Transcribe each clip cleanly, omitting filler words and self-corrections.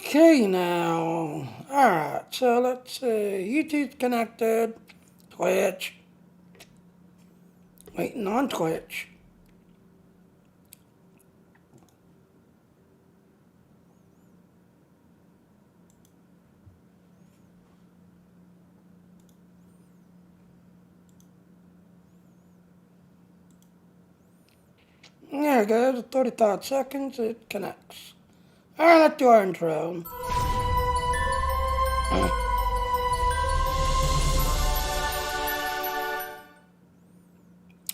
Okay, now. Alright, so let's see. YouTube's connected. Twitch. Waiting on Twitch. There it goes. 35 seconds. It connects. Alright, let's do our intro.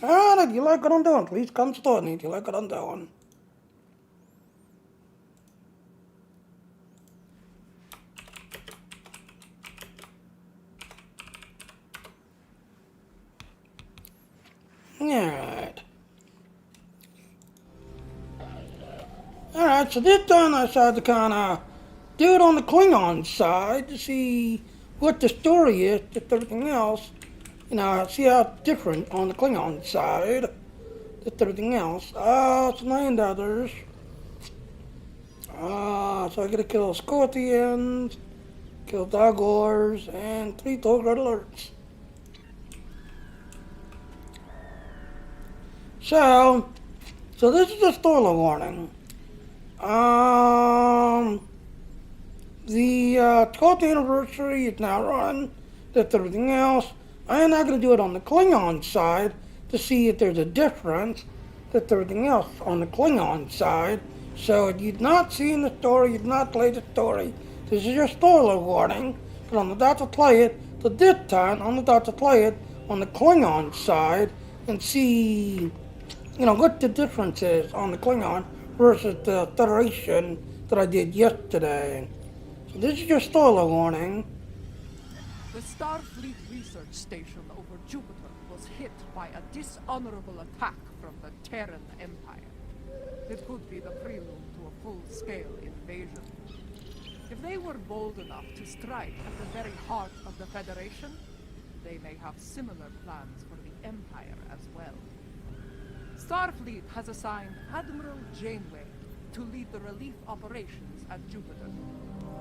Alright, if you like what I'm doing, please come support me if you like what I'm doing. Alright. Alright, so this time I decided to kinda do it on the Klingon side to see what the story is, just everything else. You know, see how it's different on the Klingon side, just everything else. Some land others. So I gotta kill Scorpions, kill Dogors, and 3 Dog Red Alerts. So this is a spoiler warning. The 12th anniversary is now run. That's everything else. I am not going to do it on the Klingon side to see if there's a difference. That's everything else on the Klingon side. So if you've not seen the story, you've not played the story, this is your spoiler warning. But I'm about to play it. So this time, I'm about to play it on the Klingon side and see, you know, what the difference is on the Klingon versus the Federation that I did yesterday. So this is your spoiler warning. The Starfleet research station over Jupiter was hit by a dishonorable attack from the Terran Empire. It could be the prelude to a full-scale invasion. If they were bold enough to strike at the very heart of the Federation, they may have similar plans for the Empire as well. Starfleet has assigned Admiral Janeway to lead the relief operations at Jupiter.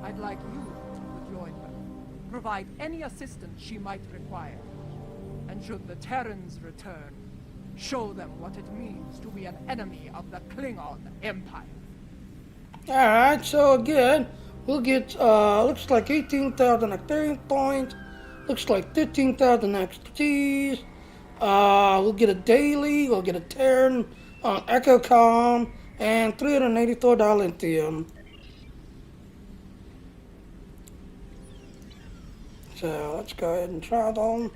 I'd like you to join her. Provide any assistance she might require. And should the Terrans return, show them what it means to be an enemy of the Klingon Empire. Alright, so again, we'll get, looks like 18,000 experience points, looks like 15,000 expertise, we'll get a daily, we'll get a Terran on EchoCom, and $384 lithium. So let's go ahead and travel.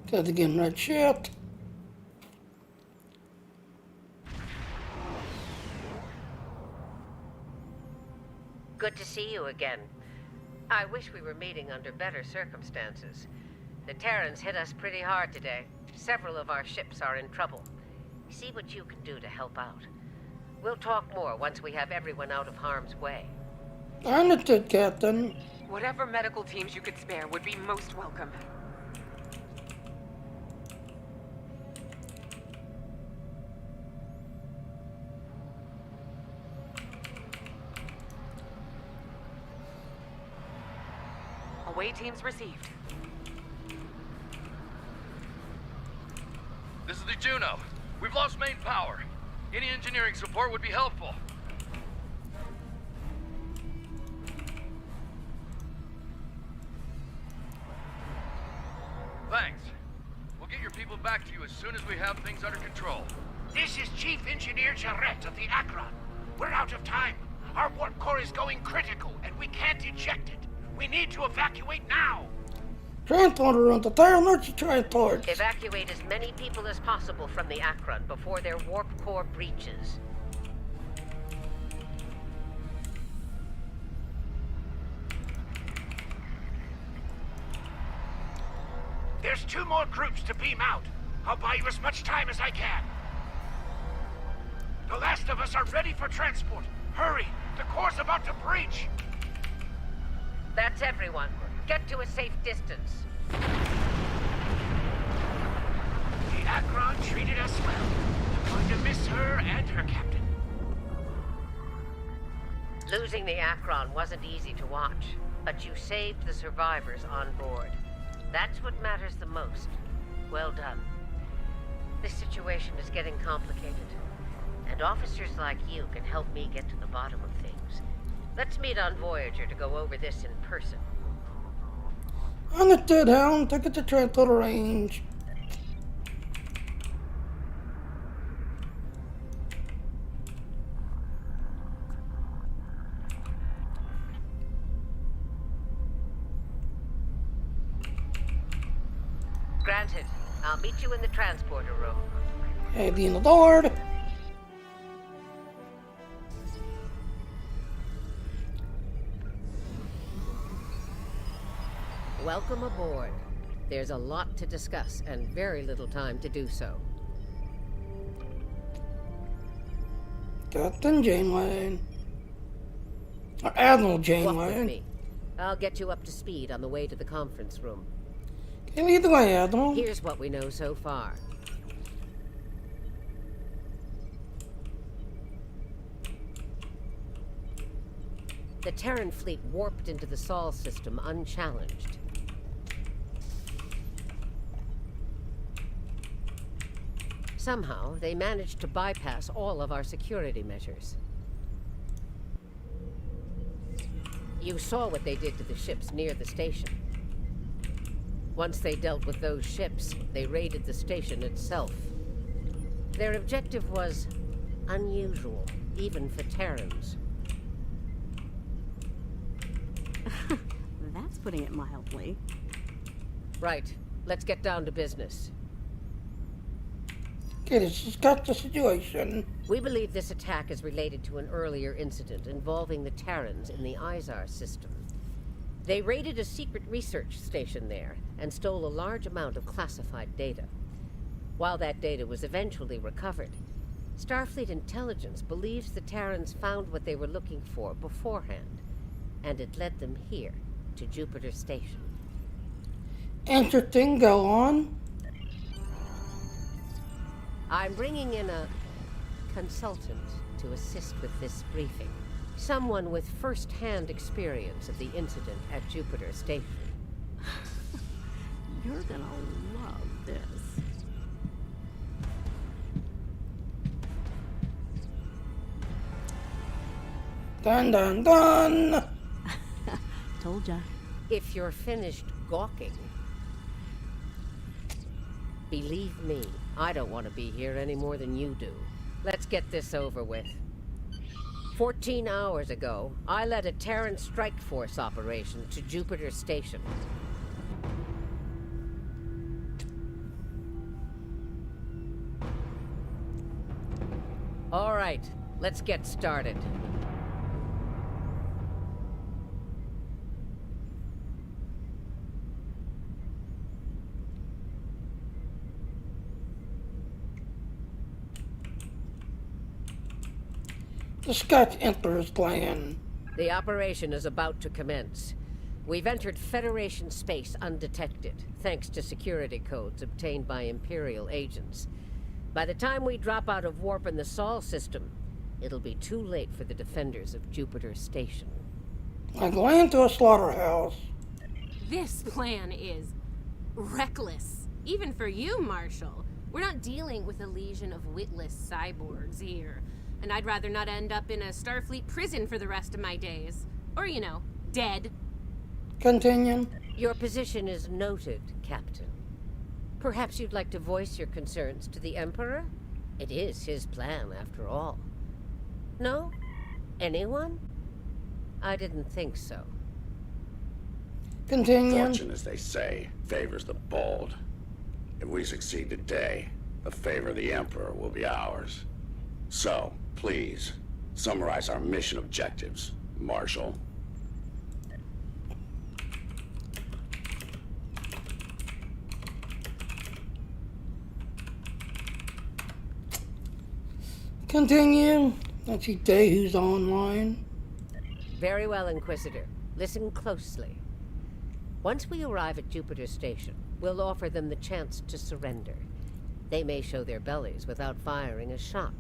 Got to get red shift. Good to see you again. I wish we were meeting under better circumstances. The Terrans hit us pretty hard today. Several of our ships are in trouble. See what you can do to help out. We'll talk more once we have everyone out of harm's way. Understood, Captain. Whatever medical teams you could spare would be most welcome. Away teams received. This is the Juno. We've lost main power. Any engineering support would be helpful. Thanks. We'll get your people back to you as soon as we have things under control. This is Chief Engineer Jarrett of the Akron. We're out of time. Our warp core is going critical, and we can't eject it. We need to evacuate now. Transporter on the Terran Emergency Transport. Evacuate as many people as possible from the Akron before their warp core breaches. There's 2 more groups to beam out. I'll buy you as much time as I can. The last of us are ready for transport. Hurry! The core's about to breach! That's That's everyone. Get to a safe distance. The Akron treated us well. We're going to miss her and her captain. Losing the Akron wasn't easy to watch, but you saved the survivors on board. That's what matters the most. Well done. This situation is getting complicated, and officers like you can help me get to the bottom of things. Let's meet on Voyager to go over this in person. Understood, Helm. Ticket to transfer to range. Granted. I'll meet you in the transporter room. Heavy in the Lord. Welcome aboard. There's a lot to discuss and very little time to do so. Captain Janeway. Or Admiral Walk with Janeway. me. I'll get you up to speed on the way to the conference room. Okay, either way, Admiral. Here's what we know so far. The Terran fleet warped into the Sol system unchallenged. Somehow, they managed to bypass all of our security measures. You saw what they did to the ships near the station. Once they dealt with those ships, they raided the station itself. Their objective was unusual, even for Terrans. That's putting it mildly. Right. Let's get down to business. Okay, let's discuss the situation. We believe this attack is related to an earlier incident involving the Terrans in the Izar system. They raided a secret research station there and stole a large amount of classified data. While that data was eventually recovered, Starfleet intelligence believes the Terrans found what they were looking for beforehand, and it led them here, to Jupiter Station. Interesting, go on. I'm bringing in a consultant to assist with this briefing. Someone with first-hand experience of the incident at Jupiter Station. You're gonna love this. Dun dun dun. Told ya. If you're finished gawking, believe me, I don't want to be here any more than you do. Let's get this over with. 14 hours ago, I led a Terran strike force operation to Jupiter Station. All right, let's get started. Discuss Emperor's plan. The operation is about to commence. We've entered Federation space undetected, thanks to security codes obtained by Imperial agents. By the time we drop out of warp in the Sol system, it'll be too late for the defenders of Jupiter Station. Like land to a slaughterhouse. This plan is reckless. Even for you, Marshal. We're not dealing with a legion of witless cyborgs here. And I'd rather not end up in a Starfleet prison for the rest of my days. Or, you know, dead. Continue. Your position is noted, Captain. Perhaps you'd like to voice your concerns to the Emperor? It is his plan, after all. No? Anyone? I didn't think so. Continue. Fortune, as they say, favors the bold. If we succeed today, the favor of the Emperor will be ours. So, please, summarize our mission objectives, Marshal. Continue. Let's see who's online. Very well, Inquisitor. Listen closely. Once we arrive at Jupiter Station, we'll offer them the chance to surrender. They may show their bellies without firing a shot.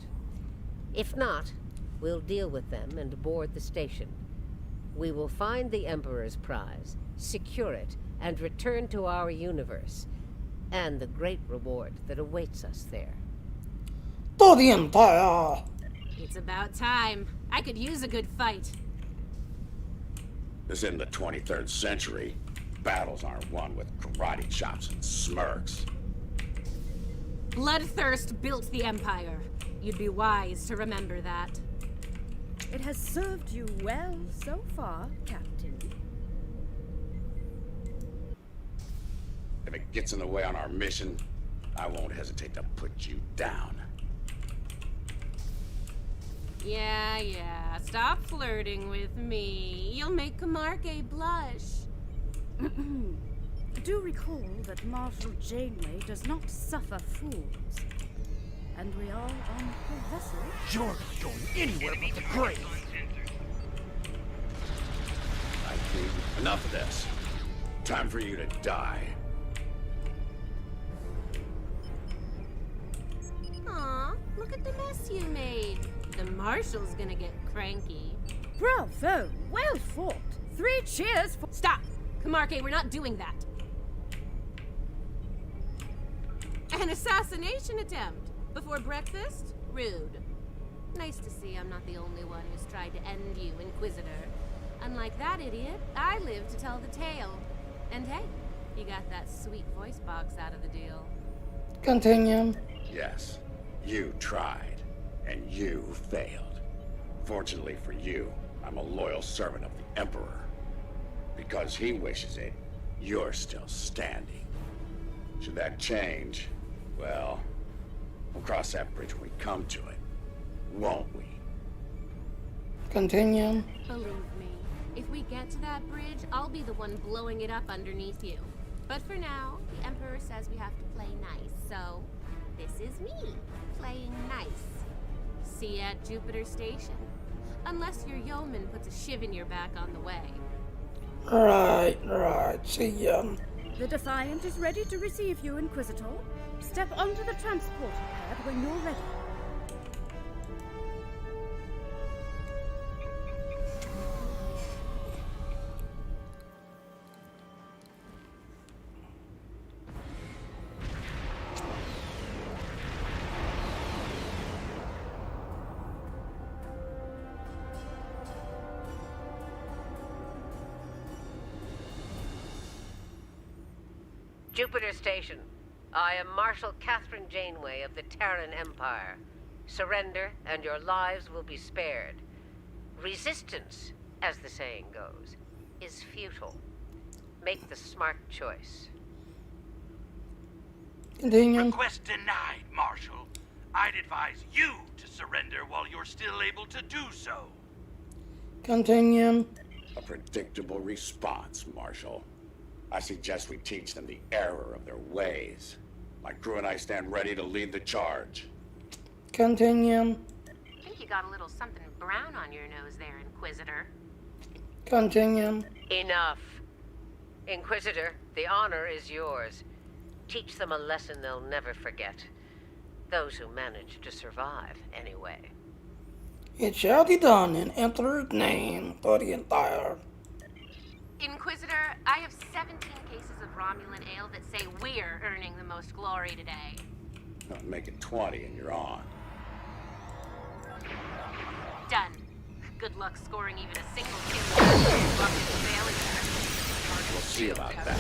If not, we'll deal with them and board the station. We will find the Emperor's prize, secure it, and return to our universe, and the great reward that awaits us there. To the Empire. It's about time. I could use a good fight. This in the 23rd century, battles aren't won with karate chops and smirks. Bloodthirst built the Empire. You'd be wise to remember that. It has served you well so far, Captain. If it gets in the way on our mission, I won't hesitate to put you down. Yeah. Stop flirting with me. You'll make Kamarke blush. Do recall that Marshal Janeway does not suffer fools. And we are on her vessel. You're not going anywhere but the grave. I think enough of this. Time for you to die. Aw, look at the mess you made. The Marshal's gonna get cranky. Bravo! Well fought! 3 cheers for— Stop! Kamarke, we're not doing that. An assassination attempt? Before breakfast? Rude. Nice to see I'm not the only one who's tried to end you, Inquisitor. Unlike that idiot, I live to tell the tale. And hey, you got that sweet voice box out of the deal. Continue. Yes, you tried, and you failed. Fortunately for you, I'm a loyal servant of the Emperor. Because he wishes it, you're still standing. Should that change, well, we'll cross that bridge when we come to it, won't we? Continue. Believe me, if we get to that bridge, I'll be the one blowing it up underneath you. But for now, the Emperor says we have to play nice, so this is me, playing nice. See you at Jupiter Station. Unless your yeoman puts a shiv in your back on the way. Right. See ya. The Defiant is ready to receive you, Inquisitor. Step onto the transporter pad when you're ready. Jupiter Station. I am Marshal Catherine Janeway of the Terran Empire. Surrender, and your lives will be spared. Resistance, as the saying goes, is futile. Make the smart choice. Continue. Request denied, Marshal. I'd advise you to surrender while you're still able to do so. Continue. A predictable response, Marshal. I suggest we teach them the error of their ways. My crew and I stand ready to lead the charge. Continue. I think you got a little something brown on your nose there, Inquisitor. Continue. Enough. Inquisitor, the honor is yours. Teach them a lesson they'll never forget. Those who manage to survive, anyway. It shall be done in Emperor's name for the entire. Inquisitor, I have 17 cases of Romulan ale that say we're earning the most glory today. Make it 20 and you're on. Done. Good luck scoring even a single kill with a bucket of failure. We'll see about that.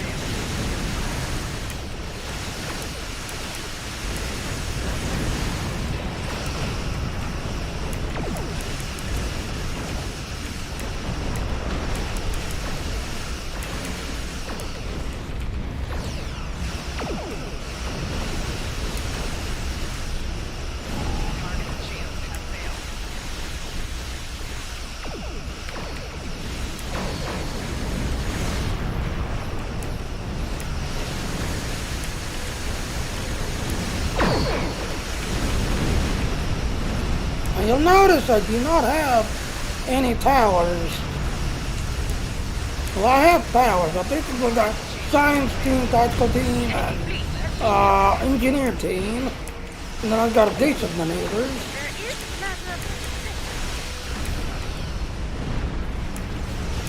And you'll notice I do not have any towers. Well, I have powers. I basically got science team, tactical team, and engineer team. And then I've got a base of maneuvers.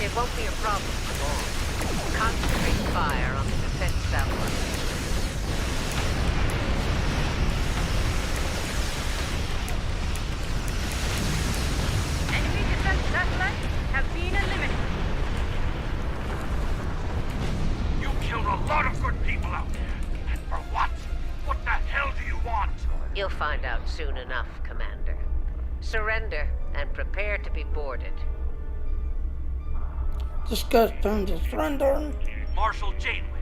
It won't be a problem for long. Concentrate fire on the defense satellite. Enemy defense satellites have been eliminated. You killed a lot of good people out there. And for what? What the hell do you want? You'll find out soon enough, Commander. Surrender and prepare to be boarded. Discuss terms of surrender. Marshal Janeway,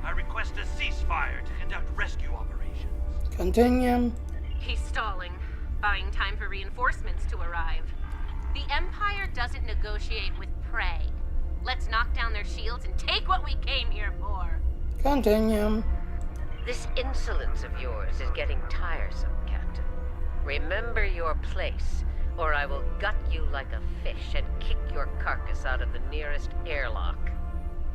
I request a ceasefire to conduct rescue operations. Continue. He's stalling, buying time for reinforcements to arrive. The Empire doesn't negotiate with prey. Let's knock down their shields and take what we came here for. Continue. This insolence of yours is getting tiresome, Captain. Remember your place, or I will gut you like a fish and kick your carcass out of the nearest airlock.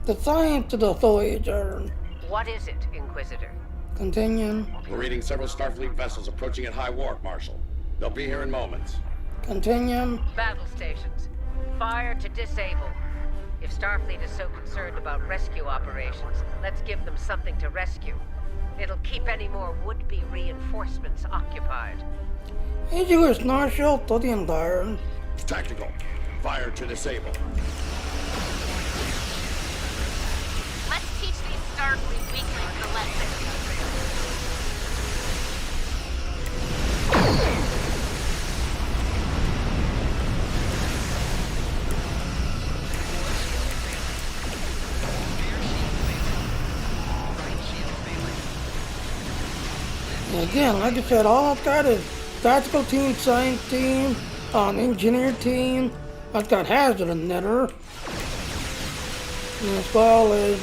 The science of the Voyager. What is it, Inquisitor? Continue. We're reading several Starfleet vessels approaching at high warp, Marshal. They'll be here in moments. Continue. Battle stations. Fire to disable. If Starfleet is so concerned about rescue operations, let's give them something to rescue. It'll keep any more would-be reinforcements occupied. Aegis Marshal to the Empire. Tactical. Fire to disable. Let's teach these Starfleet weaklings a lesson. And again, like I said, all I've got is tactical team, science team, engineer team. I've got hazard and knitter, as well as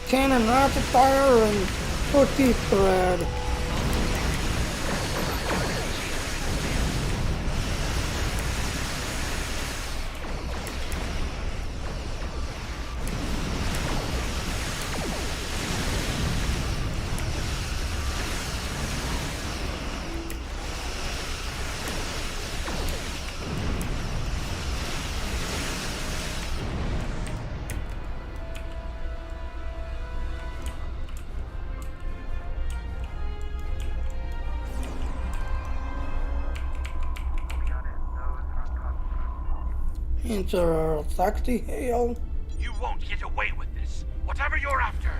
cannon, rapid fire, and torpedo thread. Answer, Taxi Hail. You won't get away with this. Whatever you're after.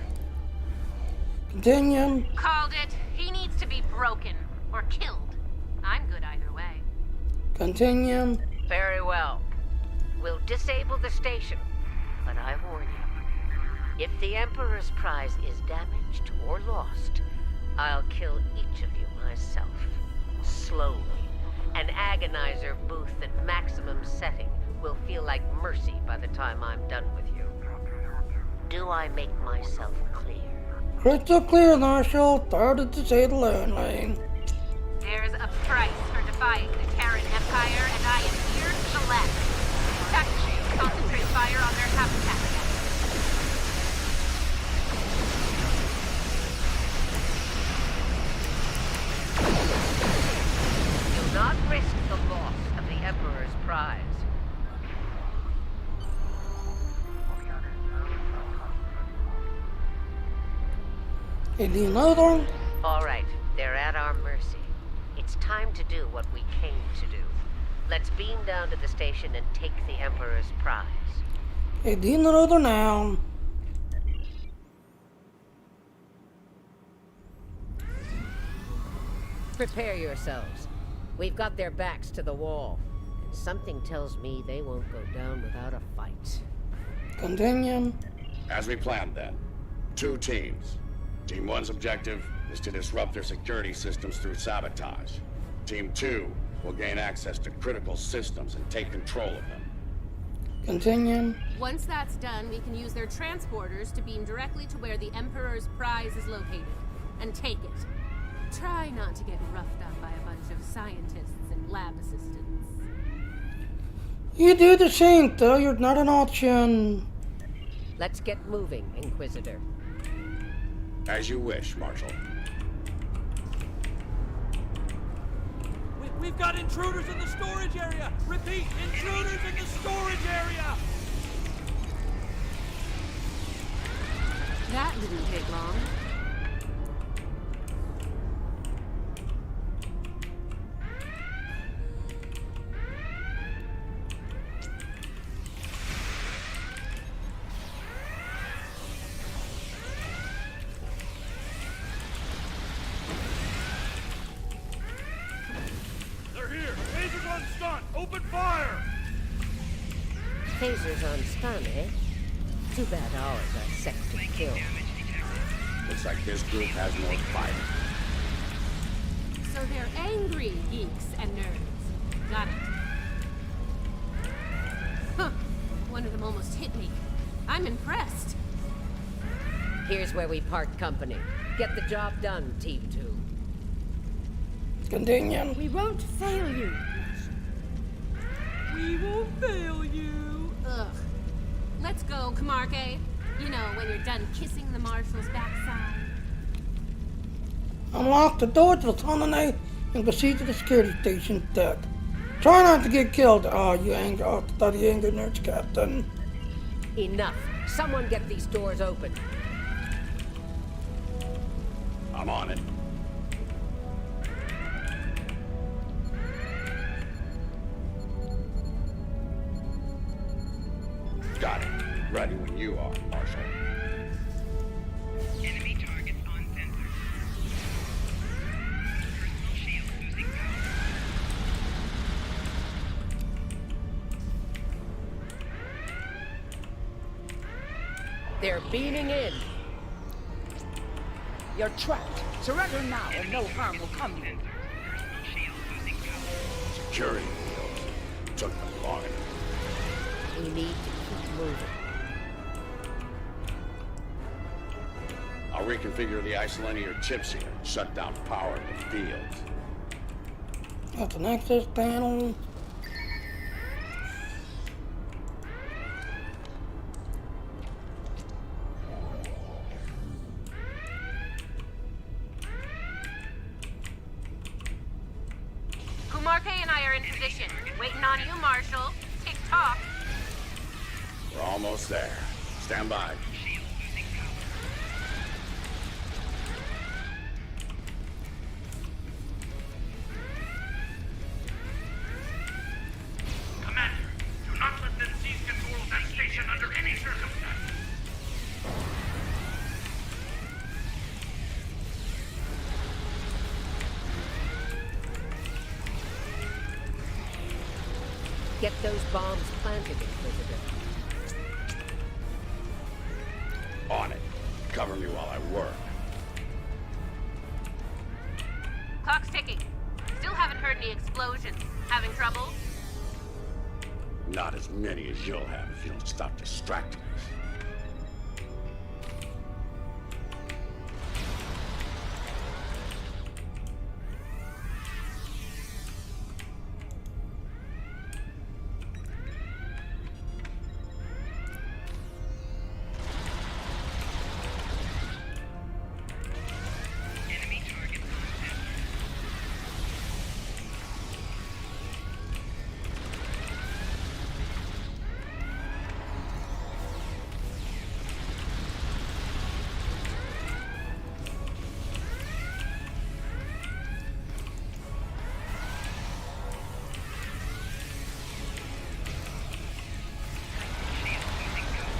Continue. Called it. He needs to be broken or killed. I'm good either way. Continue. Very well. We'll disable the station, but I warn you, if the Emperor's prize is damaged or lost, I'll kill each of you myself. Slowly. An agonizer booth at maximum setting will feel like mercy by the time I'm done with you. Do I make myself clear? Crystal clear, Marshal. Started to say the landing. There's a price for defying the Terran Empire, and I am here to collect. Tactically, concentrate fire on their habitat. Do not risk the loss of the Emperor's prize. And the other? All right, they're at our mercy. It's time to do what we came to do. Let's beam down to the station and take the Emperor's prize. And the other now. Prepare yourselves. We've got their backs to the wall. And something tells me they won't go down without a fight. Continue. As we planned then. 2 teams. Team 1's objective is to disrupt their security systems through sabotage. Team 2 will gain access to critical systems and take control of them. Continue. Once that's done, we can use their transporters to beam directly to where the Emperor's prize is located, and take it. Try not to get roughed up by a bunch of scientists and lab assistants. You do the same, though. You're not an option. Let's get moving, Inquisitor. As you wish, Marshal. We've got intruders in the storage area! Repeat, intruders in the storage area! That didn't take long. They're here! Tasers on stun! Open fire! Tasers on stun, eh? Too bad ours are set to kill. Looks like this group has more fight. So they're angry geeks and nerds. Got it. Huh. One of them almost hit me. I'm impressed. Here's where we part company. Get the job done, Team 2. Continue. We won't fail you. We won't fail you. Ugh. Let's go, Camarque. You know, when you're done kissing the Marshal's backside. Unlock the door to the tunnel and proceed to the security station deck. Try not to get killed. Oh, you study anger nerds, Captain. Enough. Someone get these doors open. I'm on it. Got it. Ready when you are, Marshal. Enemy targets on sensor. Personal shield losing power. They're beaming in. You're trapped. Surrender now and no harm will come to you. Personal shield losing power. Security wheels. Took them long enough. We need to keep moving. I'll reconfigure the isolinear chips here and shut down power in the field. That's an access panel. Camarque and I are in position. Waiting on you, Marshal. Tick tock. We're almost there. Stand by. Shield losing power. Commander, do not let them seize control of that station under any circumstance. Get those bombs planted, Inquisitor. On it. Cover me while I work. Clock's ticking. Still haven't heard any explosions. Having trouble? Not as many as you'll have if you don't stop distracting us. Enemy targets on sensor. Shield losing power.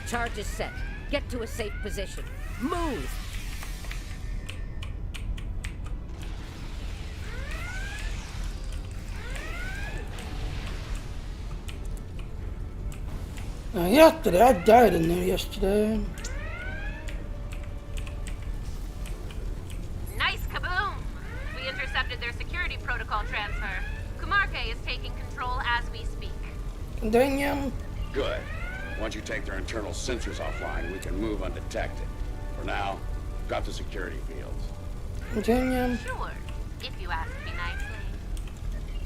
Charge is set. Get to a safe position. Move! Now, yesterday, I died in there yesterday. Nice kaboom! We intercepted their security protocol transfer. Camarque is taking control as we speak. Continue. Good. Once you take their internal sensors offline, we can move undetected. For now, got the security fields. Continue. Sure, if you ask me nicely.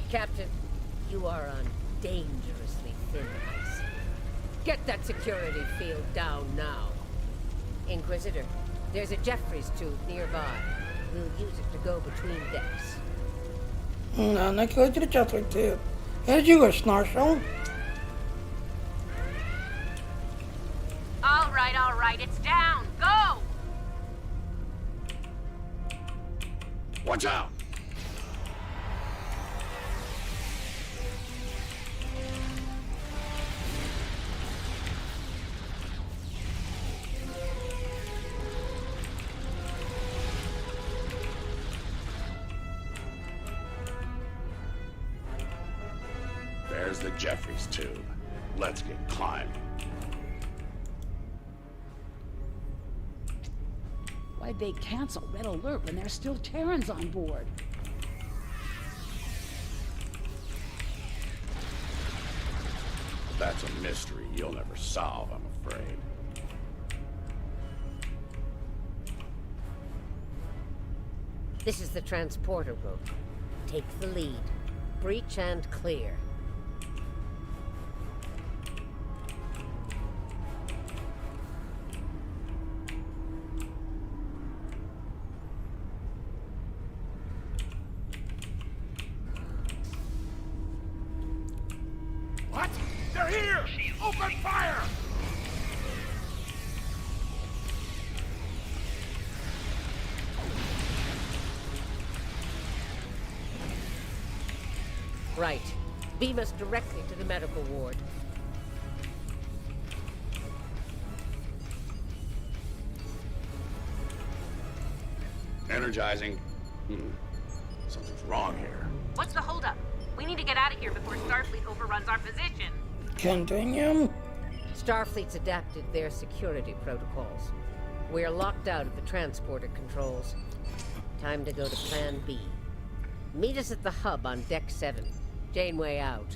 Captain, you are on dangerously thin ice. Get that security field down now. Inquisitor, there's a Jeffries tube nearby. We'll use it to go between decks. No, not go to the Jeffrey too. As you go, Snarshell. All right, it's down. Go! Watch out! There's the Jeffries tube. Let's get climbing. Why'd they cancel Red Alert when there's still Terrans on board? That's a mystery you'll never solve, I'm afraid. This is the transporter room. Take the lead. Breach and clear. What? They're here! Open fire! Right. Beam us directly to the medical ward. Energizing. Something's wrong here. What's the holdup? We need to get out of here before Starfleet overruns our position. Continue. Starfleet's adapted their security protocols. We're locked out of the transporter controls. Time to go to Plan B. Meet us at the hub on Deck 7. Janeway out.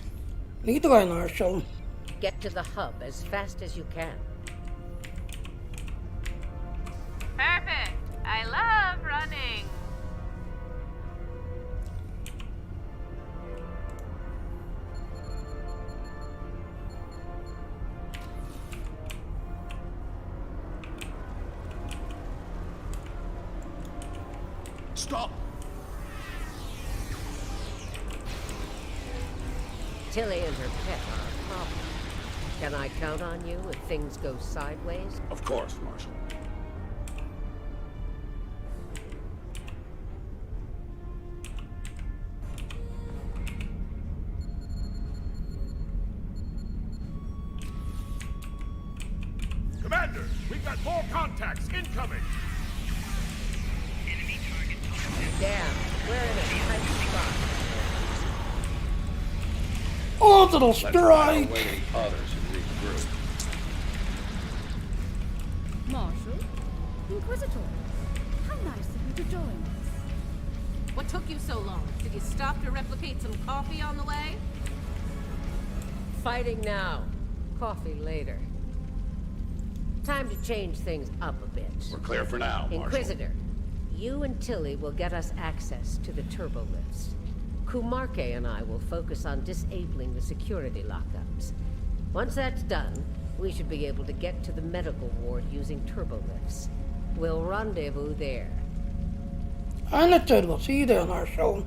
Lead the way, Marshall. Get to the hub as fast as you can. Perfect. I love running. Stop! Tilly and her pet are a problem. Can I count on you if things go sideways? Of course, Marshal. Commander, we've got more contacts incoming! Enemy target contact. Damn, we're in a tight spot. Orbital Let's find strike! our way to the others and regroup. Marshal? Inquisitor? How nice of you to join us. What took you so long? Did you stop to replicate some coffee on the way? Fighting now. Coffee later. Time to change things up a bit. We're clear for now, Marshal. Inquisitor, you and Tilly will get us access to the turbo lifts. Kumarke and I will focus on disabling the security lockups. Once that's done, we should be able to get to the medical ward using turbo lifts. We'll rendezvous there. Understood. We'll see you there, Marshall.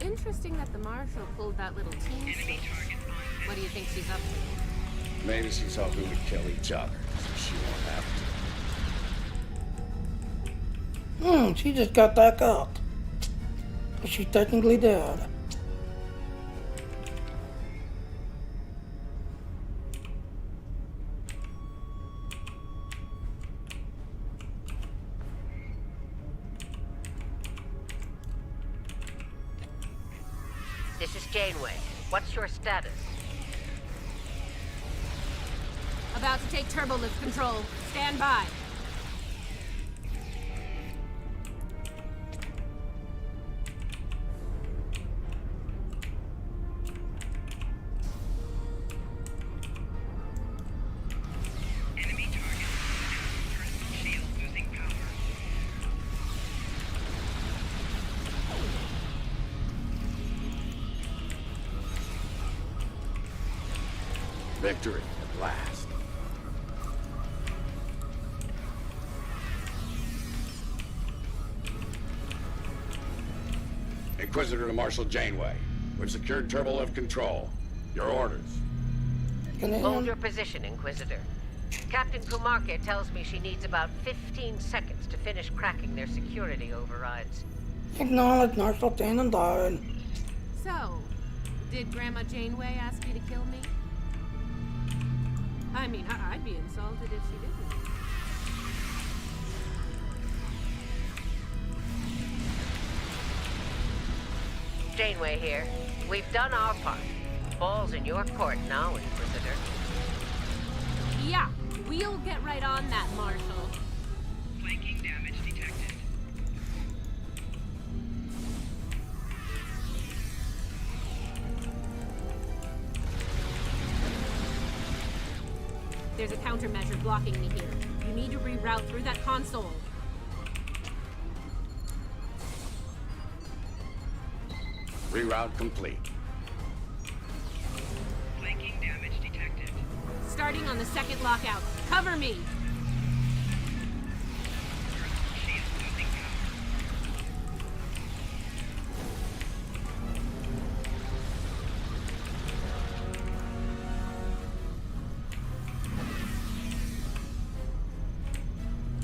Interesting that the Marshal pulled that little team Enemy switch. target on. What do you think she's up to? Maybe she's hoping we kill each other, so she won't have to. She just got back up. But she's technically dead. This is Janeway. What's your status? About to take turbolift control. Stand by. Enemy target. Personal shield losing power. Victory at last. Inquisitor to Marshal Janeway. We've secured turbolift control. Your orders. Hold your position, Inquisitor. Captain Kumarke tells me she needs about 15 seconds to finish cracking their security overrides. Acknowledge, Marshal Tannenbaum. So, did Grandma Janeway ask you to kill me? I mean, I'd be insulted if she didn't. Janeway here. We've done our part. Ball's in your court now, Inquisitor. Yeah, we'll get right on that, Marshal. Flanking damage detected. There's a countermeasure blocking me here. You need to reroute through that console. Reroute complete. Flanking damage detected. Starting on the second lockout. Cover me! Personal shield losing power.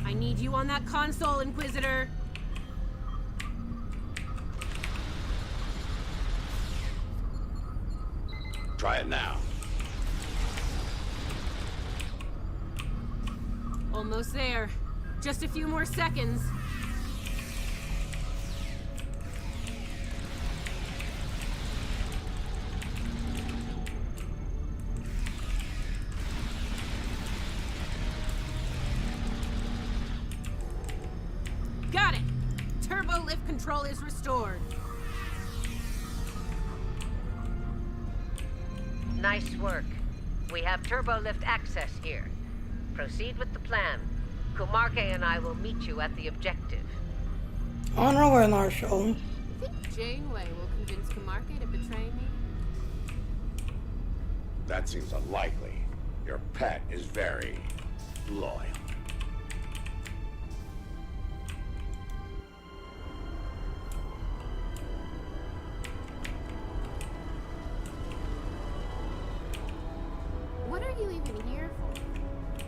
I need you on that console, Inquisitor. Try it now. Almost there. Just a few more seconds. Got it! Turbo lift control is restored. Nice work. We have turbolift access here. Proceed with the plan. Kumarke and I will meet you at the objective. On our way, Marshal. You think Janeway will convince Kumarke to betray me? That seems unlikely. Your pet is very loyal. What are you even here for?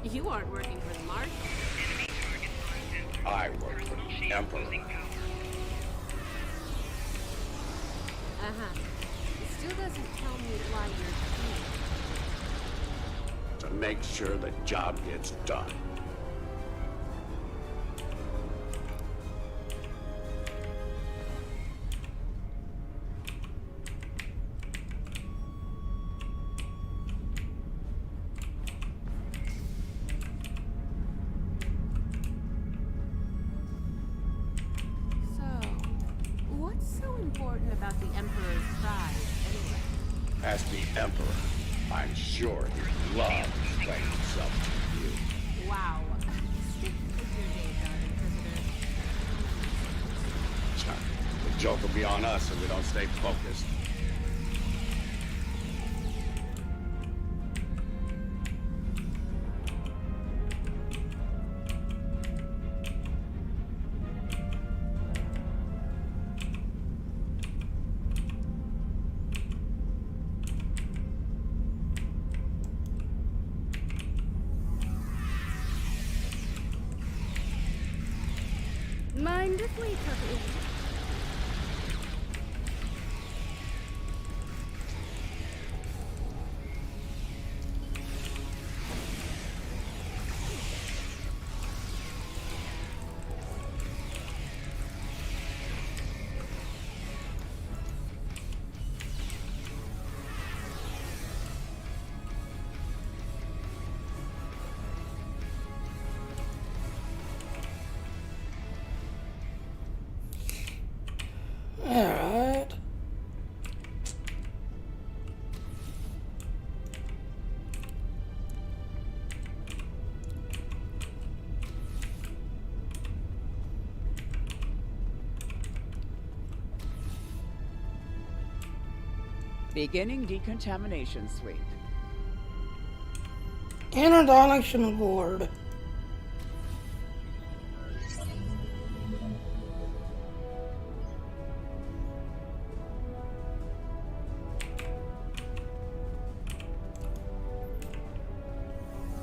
You aren't working for the Marshal. Enemy target on center. I work for Personal the shield Emperor. losing power. Uh-huh. It still doesn't tell me why you're here. To make sure the job gets done. So, what's so important about the Emperor's prize, anyway? Ask the Emperor. I'm sure he'd love to play himself to you. Wow. Stick with your day job, Inquisitor. The joke will be on us if we don't stay focused. Mind if we cut in? Beginning decontamination sweep. Annihilation Board.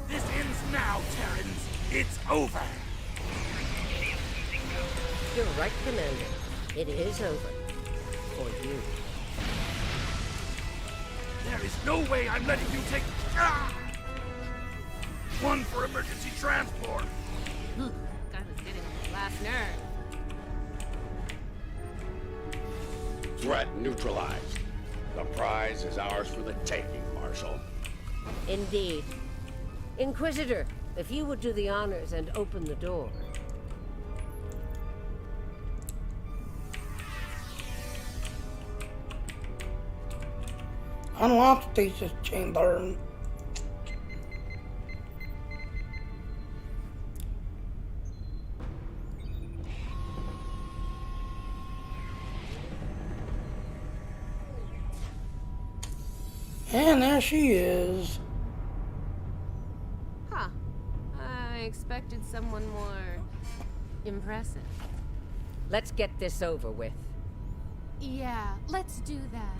This ends now, Terrans. It's over. You're right, Commander. It is over. For you. There is no way I'm letting you take... Ah! One for emergency transport. Guy was getting on his last nerve. Threat neutralized. The prize is ours for the taking, Marshal. Indeed. Inquisitor, if you would do the honors and open the door. Unlock stasis chamber. And there she is. Huh. I expected someone more impressive. Let's get this over with. Yeah, let's do that.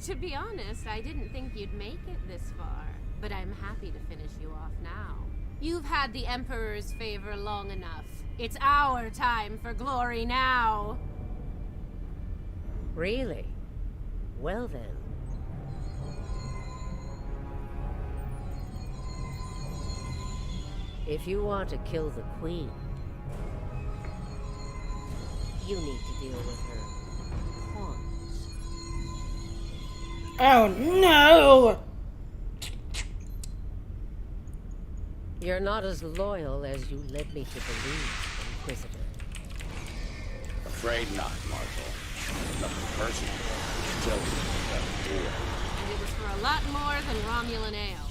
To be honest, I didn't think you'd make it this far, but I'm happy to finish you off now. You've had the Emperor's favor long enough. It's our time for glory now. Really? Well then. If you want to kill the Queen, you need to deal with her pawns. Oh no! You're not as loyal as you led me to believe, Inquisitor. Afraid not, Marshal. Nothing personal. Still, And it was for a lot more than Romulan ale.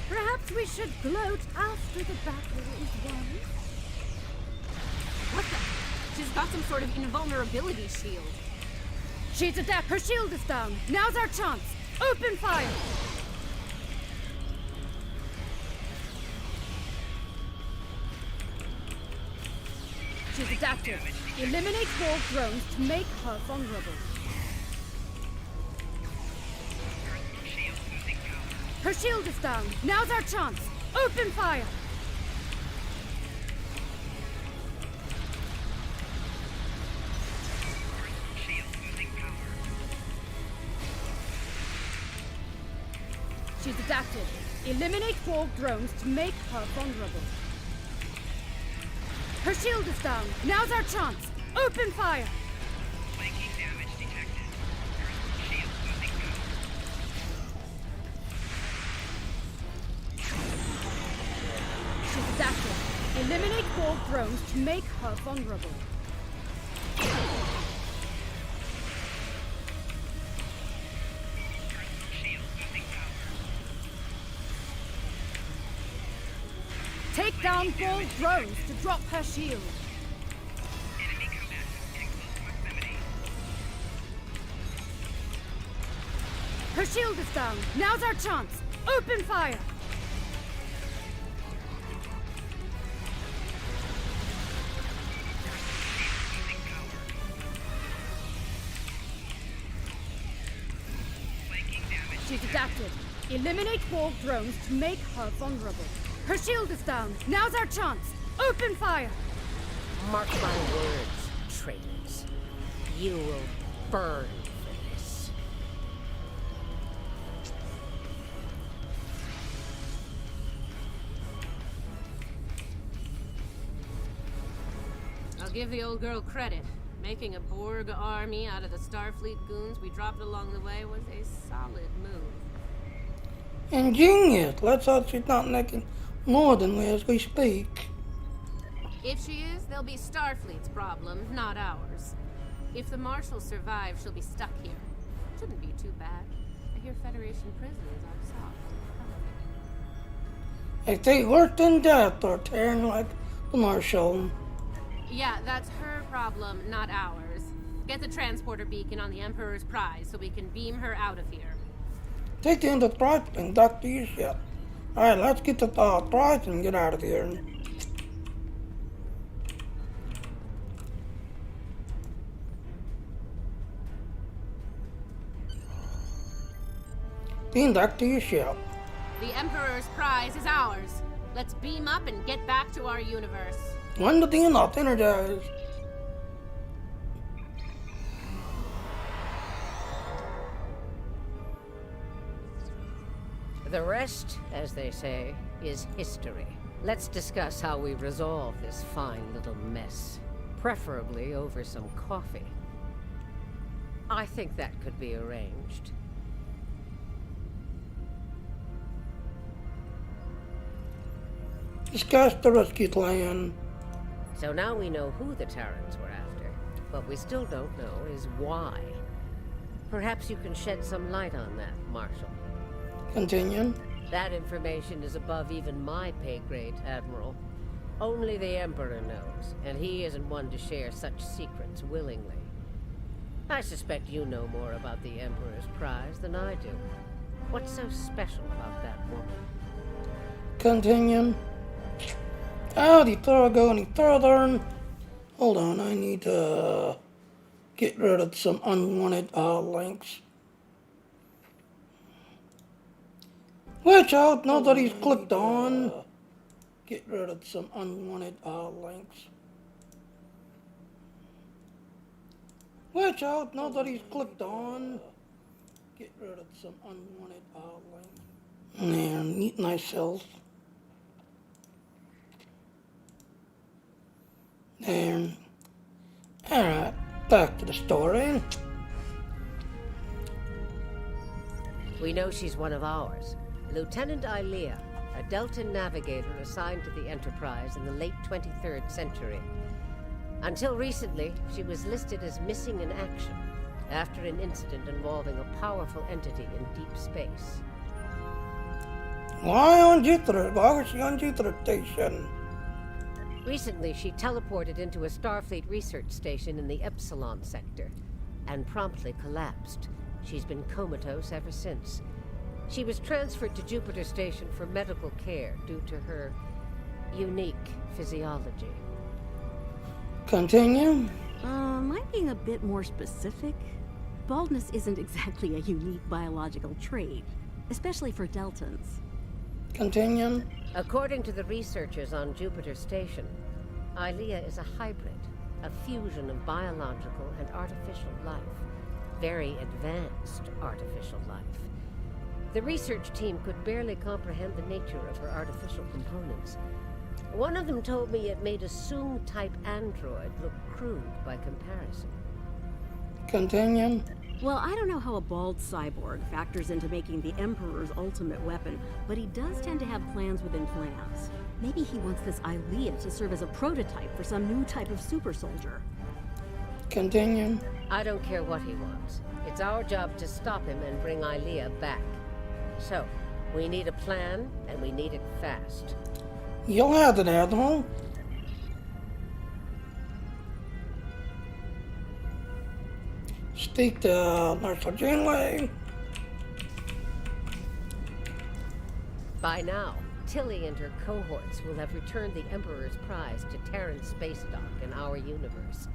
Perhaps we should gloat after the battle is won. What the? She's got some sort of invulnerability shield. She's adept. Her shield is down. Now's our chance. Open fire! She's adapted. Eliminate wall drones to make her vulnerable. Her shield is down. Now's our chance. Open fire! She's adapted. Eliminate wall drones to make her vulnerable. Her shield is down. Now's our chance. Open fire! Flanking damage detected. Shield losing power. She's adapted. Eliminate wall drones to make her vulnerable. Shield losing power. Take down wall drones to drop her shield. Enemy combatants in close proximity. Her shield is down. Now's our chance. Open fire! Losing power. Flanking damage. She's adapted. Eliminate wall drones to make her vulnerable. Her shield is down. Now's our chance. Open fire! Mark my words, traitors. You will burn for this. I'll give the old girl credit. Making a Borg army out of the Starfleet goons we dropped along the way was a solid move. Ingenious. Let's hope she's not making more than we as we speak. If she is, they'll be Starfleet's problem, not ours. If the Marshal survives, she'll be stuck here. Shouldn't be too bad. I hear Federation prisoners are soft and comfy. If they worked in death or tearing like the Marshal. Yeah, that's her problem, not ours. Get the transporter beacon on the Emperor's prize so we can beam her out of here. Take the Enterprise and dock to your ship. Alright, let's get the prize and get out of here. Beam dock to your ship. The Emperor's prize is ours. Let's beam up and get back to our universe. When the DNOT energized. The rest, as they say, is history. Let's discuss how we resolve this fine little mess. Preferably over some coffee. I think that could be arranged. Discuss the rescue plan. So now we know who the Terrans were after. What we still don't know is why. Perhaps you can shed some light on that, Marshal. Continue. That information is above even my pay grade, Admiral. Only the Emperor knows, and he isn't one to share such secrets willingly. I suspect you know more about the Emperor's prize than I do. What's so special about that woman? Continue. Howdy, before I go any further, hold on, I need to get rid of some unwanted links. Watch out, now that he's clicked on. Get rid of some unwanted links. Watch out, now that he's clicked on. Get rid of some unwanted links. There, mute myself. There. Alright, back to the story. We know she's one of ours. Lieutenant Ilea, a Deltan navigator assigned to the Enterprise in the late 23rd century. Until recently, she was listed as missing in action after an incident involving a powerful entity in deep space. Why on Jupiter? Why was she on Jupiter Station? Recently, she teleported into a Starfleet research station in the Epsilon sector and promptly collapsed. She's been comatose ever since. She was transferred to Jupiter Station for medical care due to her unique physiology. Continue. Am I being a bit more specific? Baldness isn't exactly a unique biological trait, especially for Deltans. Continue. According to the researchers on Jupiter Station, Ilea is a hybrid, a fusion of biological and artificial life. Very advanced artificial life. The research team could barely comprehend the nature of her artificial components. One of them told me it made a Soong-type android look crude by comparison. Continue. Well, I don't know how a bald cyborg factors into making the Emperor's ultimate weapon, but he does tend to have plans within plans. Maybe he wants this Ilea to serve as a prototype for some new type of super soldier. Continue. I don't care what he wants. It's our job to stop him and bring Ilea back. So, we need a plan, and we need it fast. You'll have it, Admiral. Speak to Marshal Janeway. By now, Tilly and her cohorts will have returned the Emperor's prize to Terran Space Dock in our universe.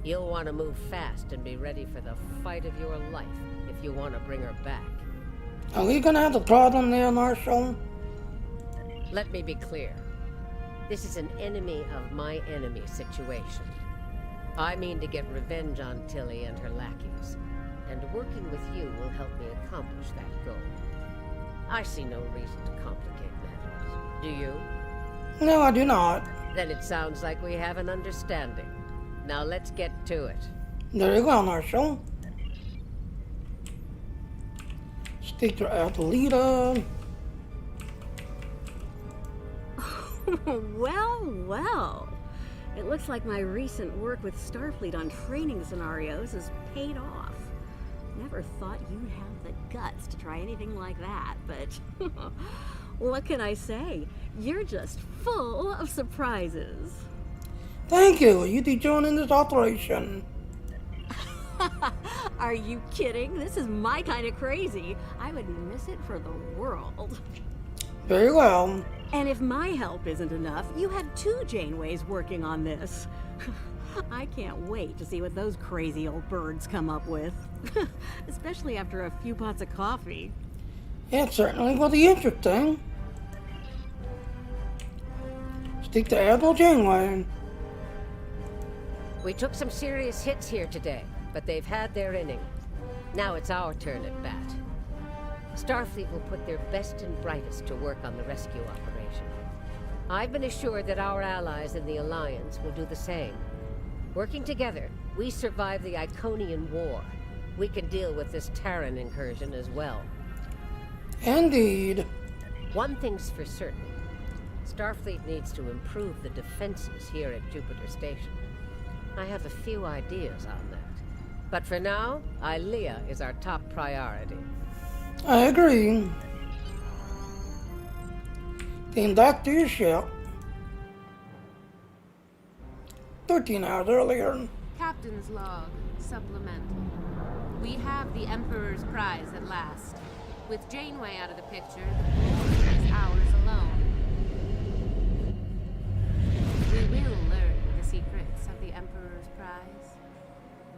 You'll want to move fast and be ready for the fight of your life if you want to bring her back. Are we gonna have a problem there, Marshal? Let me be clear. This is an enemy of my enemy situation. I mean to get revenge on Tilly and her lackeys, and working with you will help me accomplish that goal. I see no reason to complicate matters. Do you? No, I do not. Then it sounds like we have an understanding. Now let's get to it. Very well, Marshal. Speak to Athleta. Well. It looks like my recent work with Starfleet on training scenarios has paid off. Never thought you'd have the guts to try anything like that, but what can I say? You're just full of surprises. Thank you. You be joining this operation. Are you kidding? This is my kind of crazy. I would miss it for the world. Very well. And if my help isn't enough, you had 2 Janeways working on this. I can't wait to see what those crazy old birds come up with. Especially after a few pots of coffee. It certainly will be interesting. Stick to Admiral Janeway. We took some serious hits here today, but they've had their inning. Now it's our turn at bat. Starfleet will put their best and brightest to work on the rescue operation. I've been assured that our allies in the Alliance will do the same. Working together, we survive the Iconian War. We can deal with this Terran incursion as well. Indeed. One thing's for certain. Starfleet needs to improve the defenses here at Jupiter Station. I have a few ideas on that. But for now, Ilea is our top priority. I agree. Came back to your ship 13 hours earlier. Captain's log, supplemental. We have the Emperor's prize at last. With Janeway out of the picture, the glory is ours alone. We will learn the secrets of the Emperor's prize.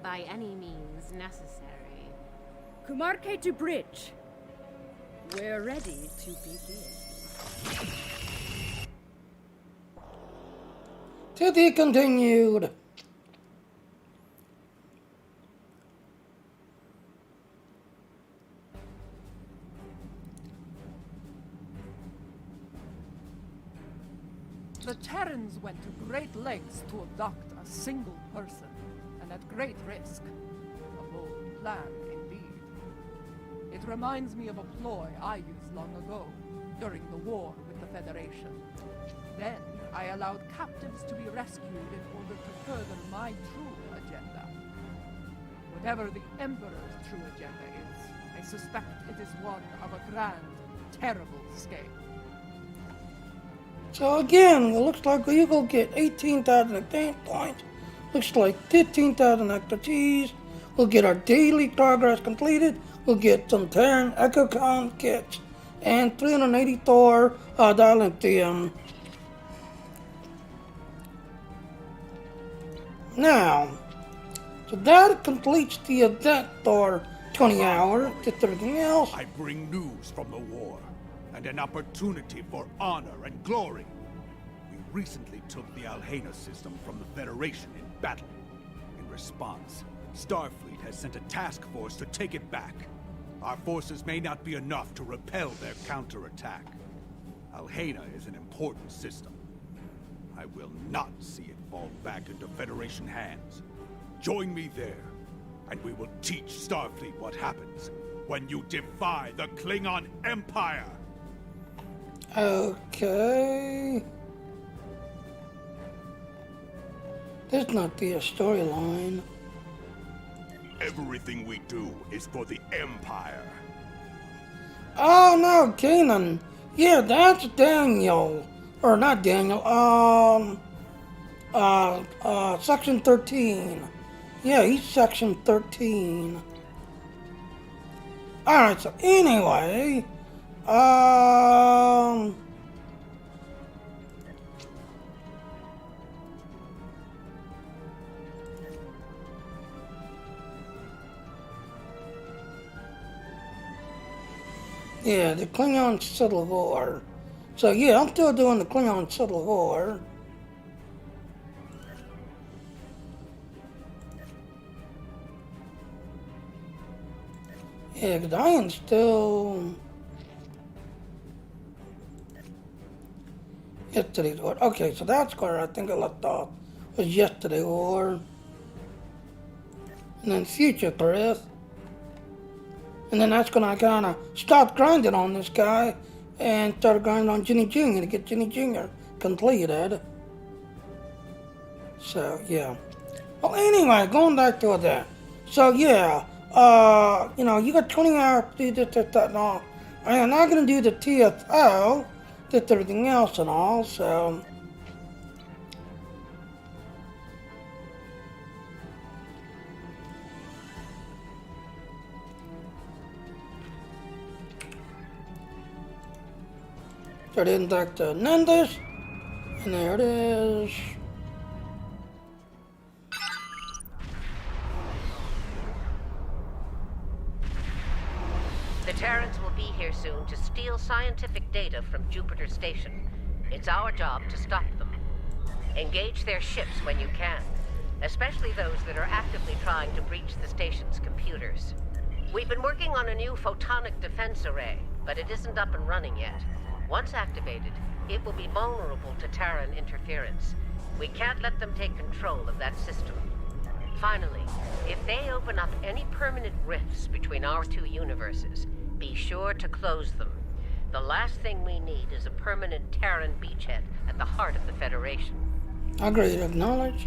By any means necessary. Kumarke to bridge. We're ready to begin. To be continued. The Terrans went to great lengths to abduct a single person, and at great risk. A bold plan, indeed. It reminds me of a ploy I used long ago, during the war with the Federation. Then, I allowed captives to be rescued in order to further my true agenda. Whatever the Emperor's true agenda is, I suspect it is one of a grand, terrible scale. So again, it looks like we will get 18,000 advance points. Looks like 15,000 expertise. We'll get our daily progress completed. We'll get some Terran EchoCon kits and 384 dilithium. Now, so that completes the event for 20 hours. Just everything else. I bring news from the war, and an opportunity for honor and glory. We recently took the Alhena system from the Federation in battle. In response, Starfleet has sent a task force to take it back. Our forces may not be enough to repel their counterattack. Alhena is an important system. I will not see it fall back into Federation hands. Join me there, and we will teach Starfleet what happens when you defy the Klingon Empire! Okay. This not be a storyline. Everything we do is for the Empire. Oh no, Kanan. Yeah, that's Daniel. Or not Daniel, Section 13. Yeah, he's Section 13. Alright, so anyway, yeah, the Klingon Civil War. So yeah, I'm still doing the Klingon Civil War. Yeah, because I am still... Yesterday's War. Okay, so that's where I think I left off. Was Yesterday's War. And then Future Threat. And then that's when I kind of stopped grinding on this guy and started grinding on Ginny Jr. to get Ginny Jr. completed. So, yeah. Well, anyway, going back to that. So, yeah, you know, you got 20 hours to do this, that, and all. I'm not going to do the TFO, just everything else and all, so. Start heading back to Nendis. And there it is. The Terrans will be here soon to steal scientific data from Jupiter Station. It's our job to stop them. Engage their ships when you can, especially those that are actively trying to breach the station's computers. We've been working on a new photonic defense array, but it isn't up and running yet. Once activated, it will be vulnerable to Terran interference. We can't let them take control of that system. Finally, if they open up any permanent rifts between our two universes, be sure to close them. The last thing we need is a permanent Terran beachhead at the heart of the Federation. Agreed, acknowledge.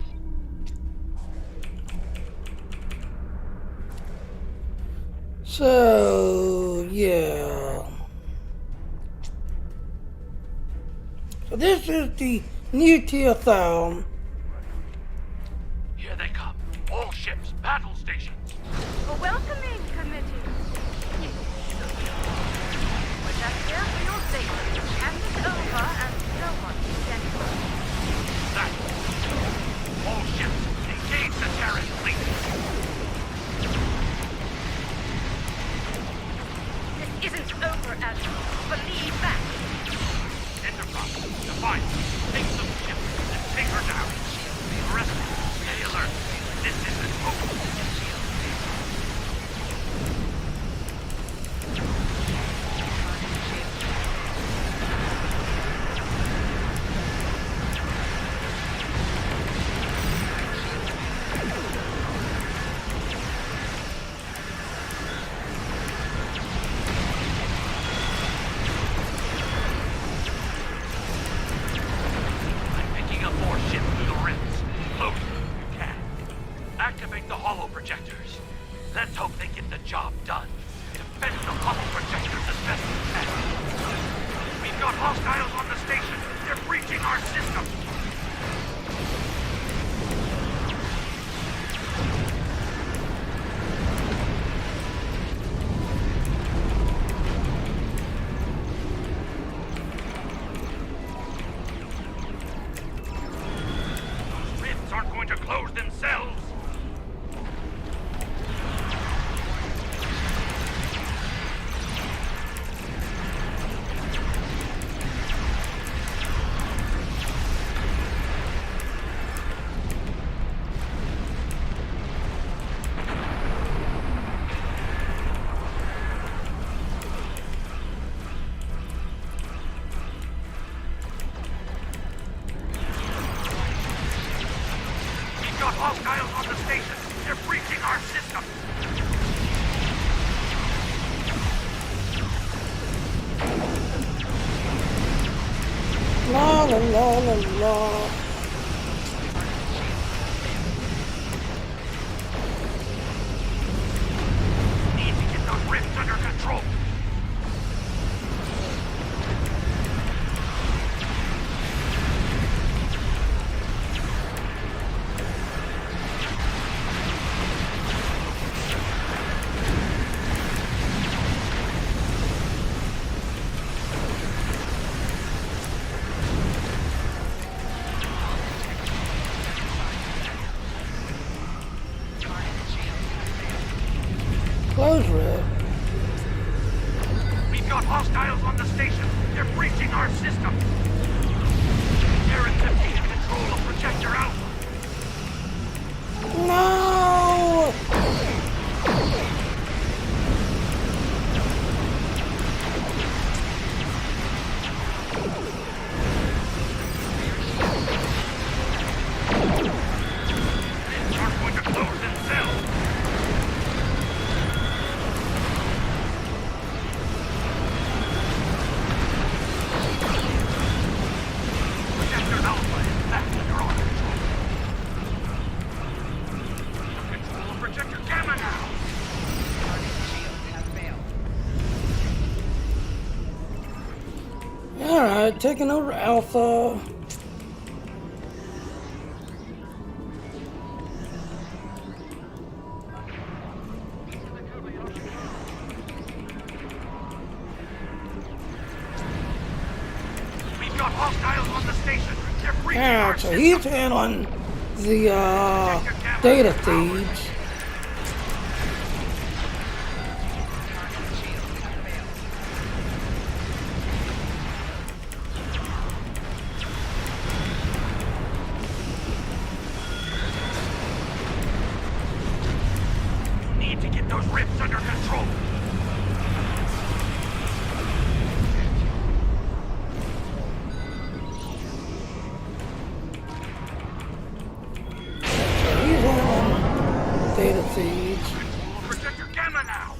So, yeah. So this is the new Teothal. Here they come. All ships, battle stations. A welcoming committee. We're just here for your safety. Hand it over and no one can get it. That. All ships, engage the Terran fleet. This isn't over, Admiral. Believe that. Enterprise, Defiant, take some ships and take her down. The rest, stay alert. This isn't over. La la la la la. Need to get those rifts under control. Close rift. We've got hostiles on the station. They're breaching our system. Terrans have taken control of Projector Alpha. No! Rifts aren't going to close themselves. Projector Alpha is back under our control. Control of Projector Gamma now. Alright, taking over Alpha. got hostiles on the station. They're breaching Yeah, our so system. he's handling the data feeds. You need to get those rifts under control. He's handling data feeds. Projector Gamma now.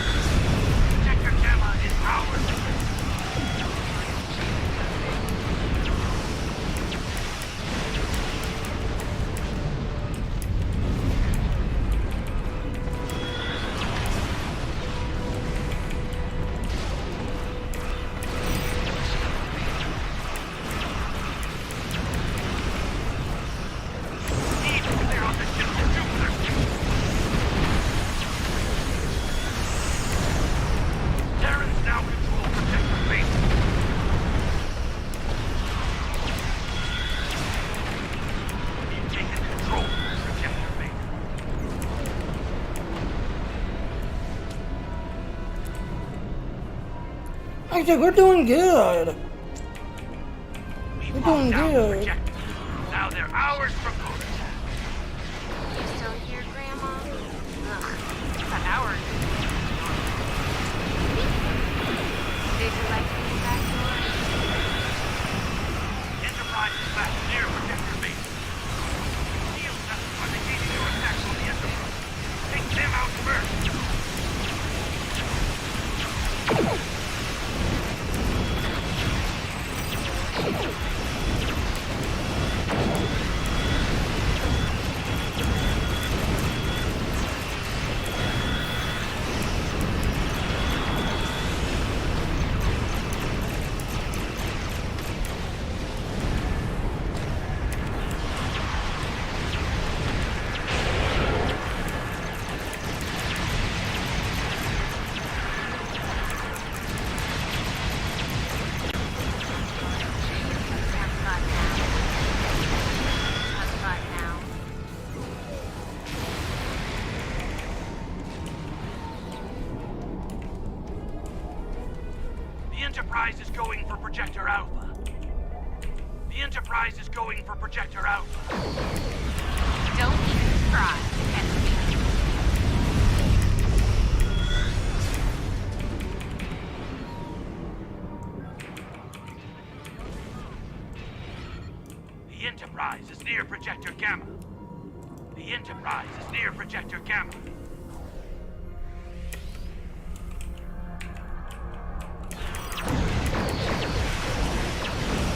Projector Gamma is ours. Need to clear out the ship from Jupiter. Terrans now control Projector Base. We've taken control of Projector Base. Actually, we're doing good. We We're locked doing down the good. projectors. Now they're ours for good. You still here, Grandma? Ugh. An hour. Did you like to be back door? Enterprise is back near Projector Base. Shield vessels are negating your attacks on the Enterprise. Take them out first. The Enterprise is going for Projector Alpha. The Enterprise is going for Projector Alpha. Don't even try. The Enterprise is near Projector Gamma. The Enterprise is near Projector Gamma.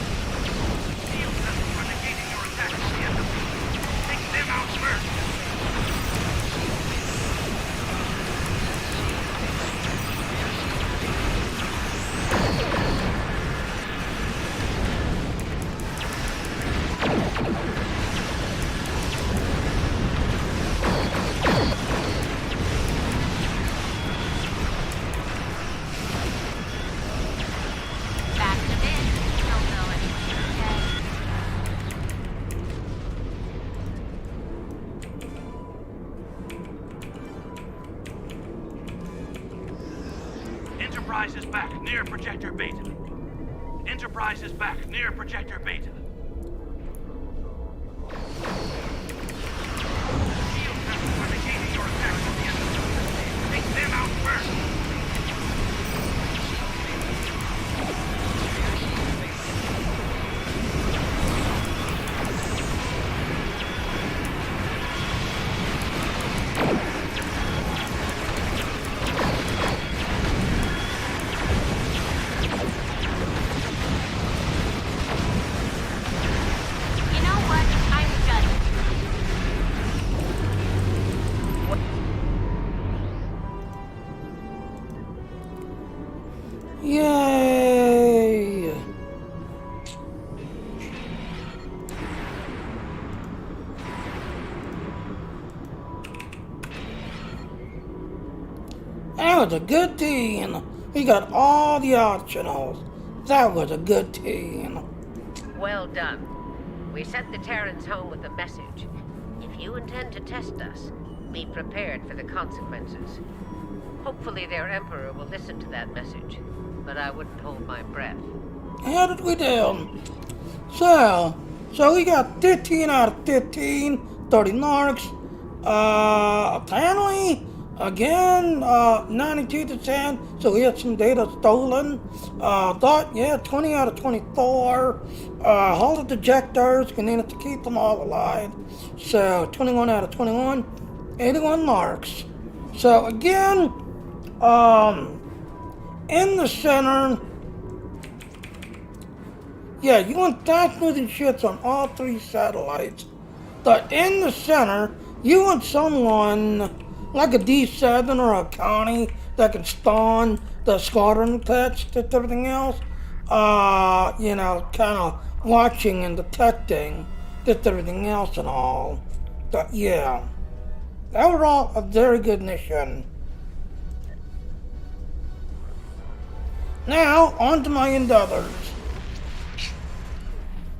Shield vessels are negating your attack on the Enterprise. Take them out first. Back to bed. Don't go anywhere, okay? Enterprise is back near Projector Beta. Enterprise is back near Projector Beta. Shield vessels are negating your attack on the Enterprise. Take them out first. That was a good team. We got all the optionals. That was a good team. Well done. We sent the Terrans home with a message. If you intend to test us, be prepared for the consequences. Hopefully their Emperor will listen to that message, but I wouldn't hold my breath. How did we do? So we got 15 out of 15, 30 narcs. Apparently, again, 92%, so we had some data stolen. Thought, yeah, 20 out of 24. Halted ejectors, we needed to keep them all alive. So 21 out of 21, 81 narcs. So again, in the center, yeah, you want fast moving ships on all 3 satellites. But in the center, you want someone like a D7 or a Connie that can spawn the squadron text and everything else. You know, kind of watching and detecting just everything else and all. But yeah, that was all a very good mission. Now, on to my endeavors.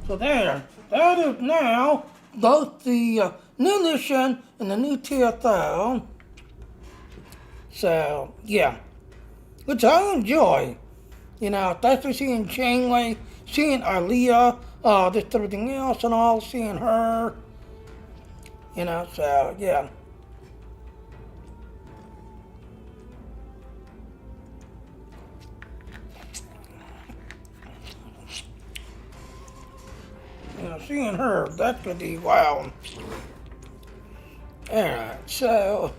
So there, that is now both the new mission and the new TFL. So, yeah, which I enjoy. You know, especially seeing Janeway, seeing Arlia, just everything else and all, seeing her. You know, so, yeah. You know, seeing her, that could be wow. Alright, so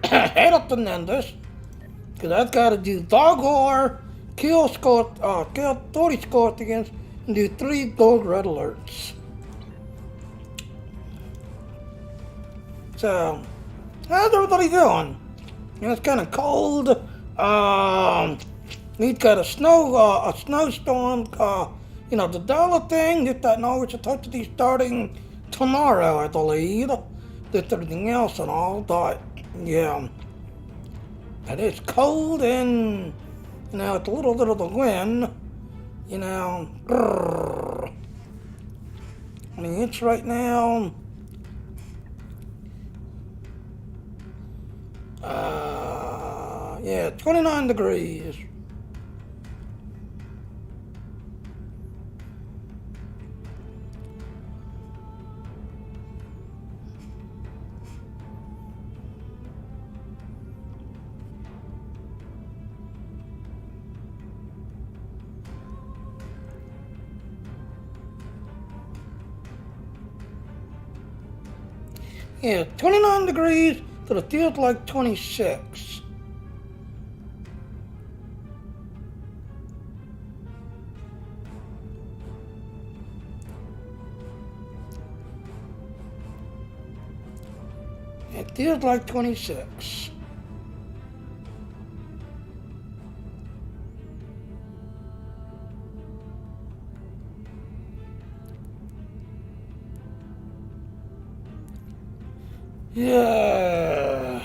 head up to Nendus, because I've got to do Doghor, kill 30 Scorpions, and do 3 gold red alerts. So, how's everybody doing? You know, it's kind of cold. We've got a snowstorm. You know, the dollar thing, just that know it's supposed to be starting tomorrow, I believe. Just everything else and all, but yeah. And it's cold and, you know, it's a little bit of the wind, you know. I mean, it's right now, yeah, 29 degrees. Yeah, 29 degrees, but it feels like 26. It feels like 26. Yeah.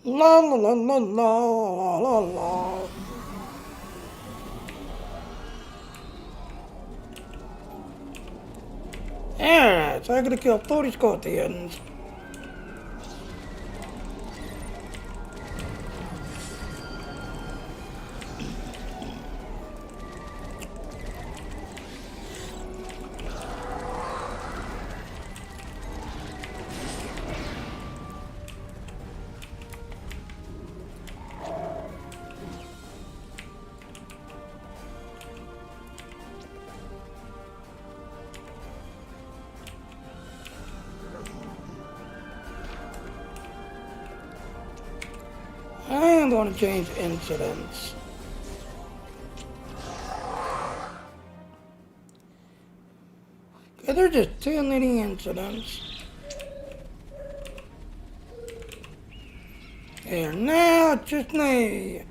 La la la la la la la. Alright, so I gotta kill 30 Scorpions. I'm going to change incidents. Yeah, they're just too many incidents. And now it's just me.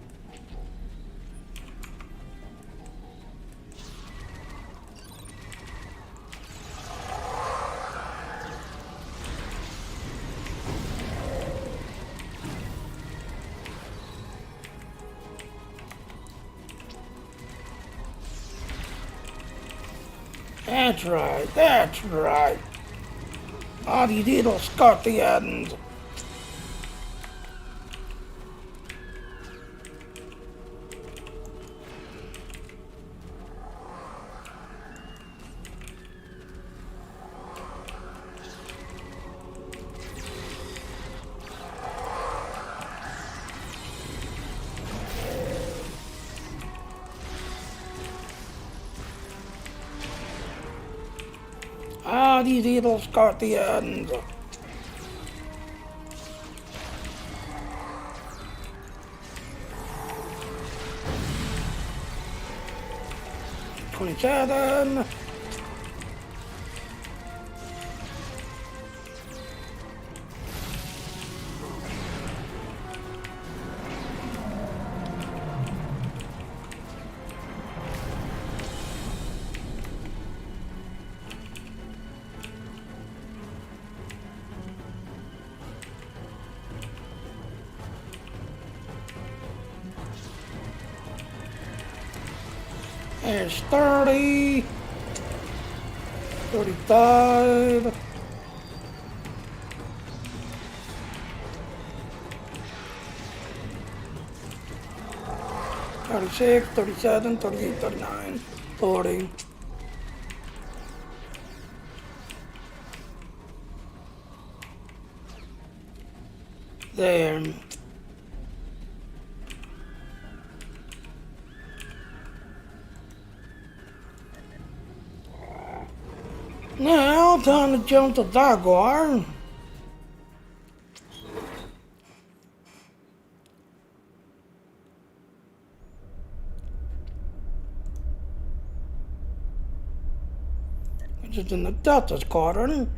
That's right, that's right. All these little scorpions. Ah, these little scorpions. $27. There's 30, 35, 36, 37, 38, 39, 40. There. Now, time to jump to Jaguar. Which is in the Delta Squadron.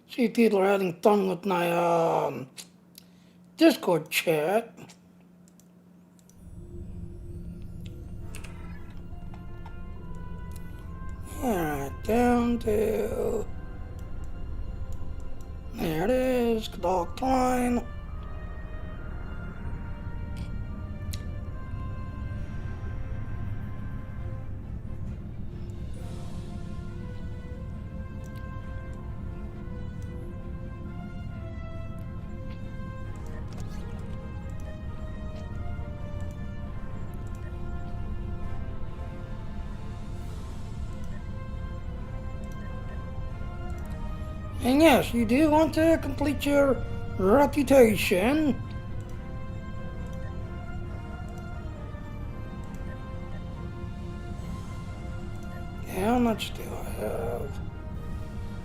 See, people are having fun with my Discord chat. Alright, down to... There it is, Dog Klein. And yes, you do want to complete your reputation. How much do I have?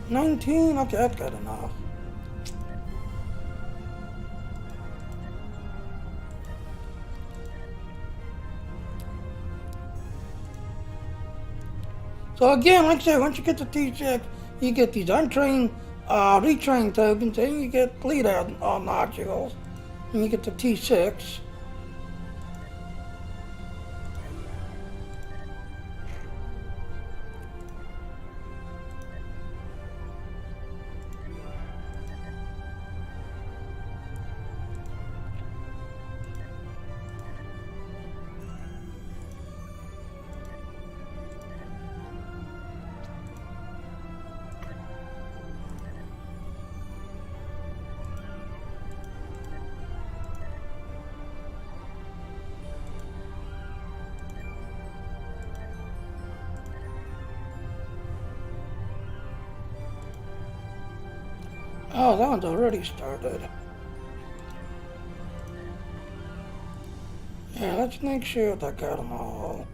19? Okay, that's good enough. So again, like I said, once you get the T6, you get these untrained, retrained tokens, and you get bleed out nodules, and you get the T6. Oh, that one's already started. Yeah, let's make sure that got them all.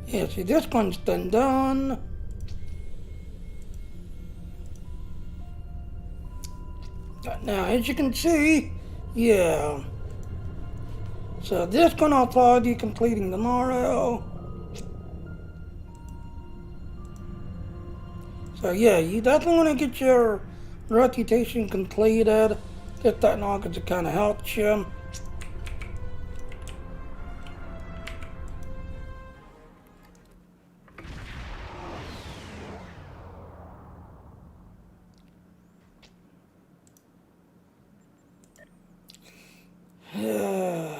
Yeah, see, this one's done. But now, as you can see, yeah. So this one I'll probably be completing tomorrow. So yeah, you definitely want to get your reputation completed. Get that knowledge to kind of help you. Yeah.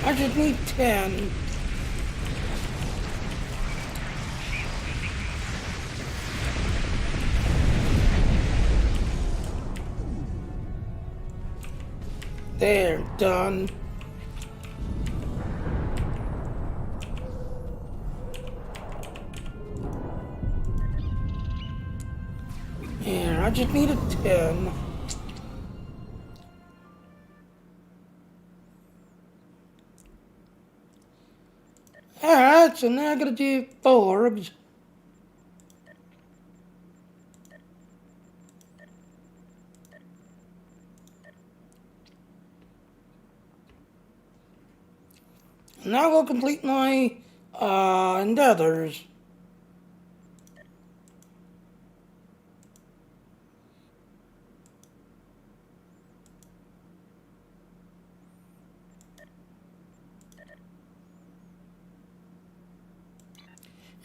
I just need 10. There, done. And I just need a 10. Alright, so now I gotta do Forbes. Now we'll complete my endeavors.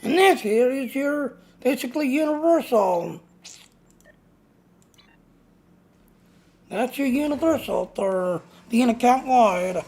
And this here is your basically universal. That's your universal for being account wide.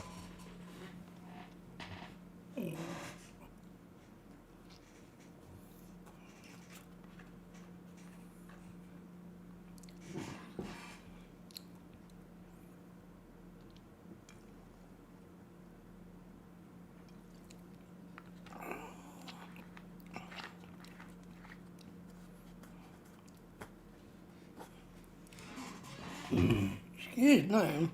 Excuse me.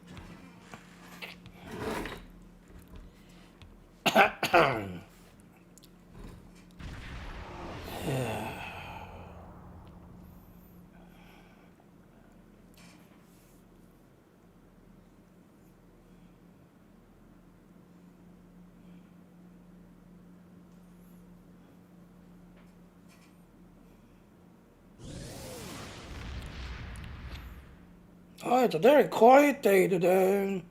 Oh, it's a very quiet day today.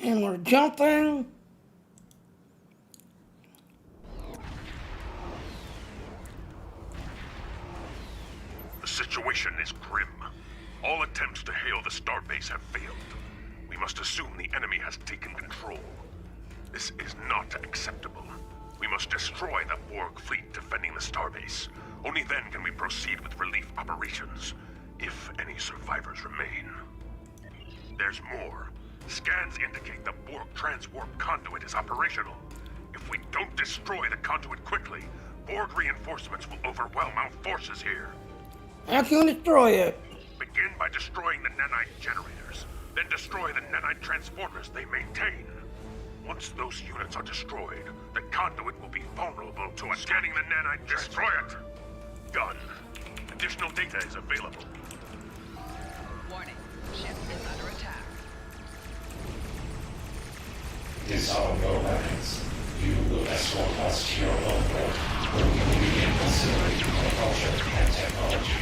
And we're jumping. The situation is grim. All attempts to hail the starbase have failed. We must assume the enemy has taken control. This is not acceptable. We must destroy the Borg fleet defending the starbase. Only then can we proceed with relief operations, if any survivors remain. There's more. Scans indicate the Borg transwarp conduit is operational. If we don't destroy the conduit quickly, Borg reinforcements will overwhelm our forces here. How can we destroy it? Begin by destroying the nanite generators, then destroy the nanite transformers they maintain. Once those units are destroyed, the conduit will be vulnerable to scanning the nanite. Destroy it! Done. Additional data is available. Warning. Ship is under attack. Disarm your weapons. You will escort us to your own world, where we will begin considering our culture and technology.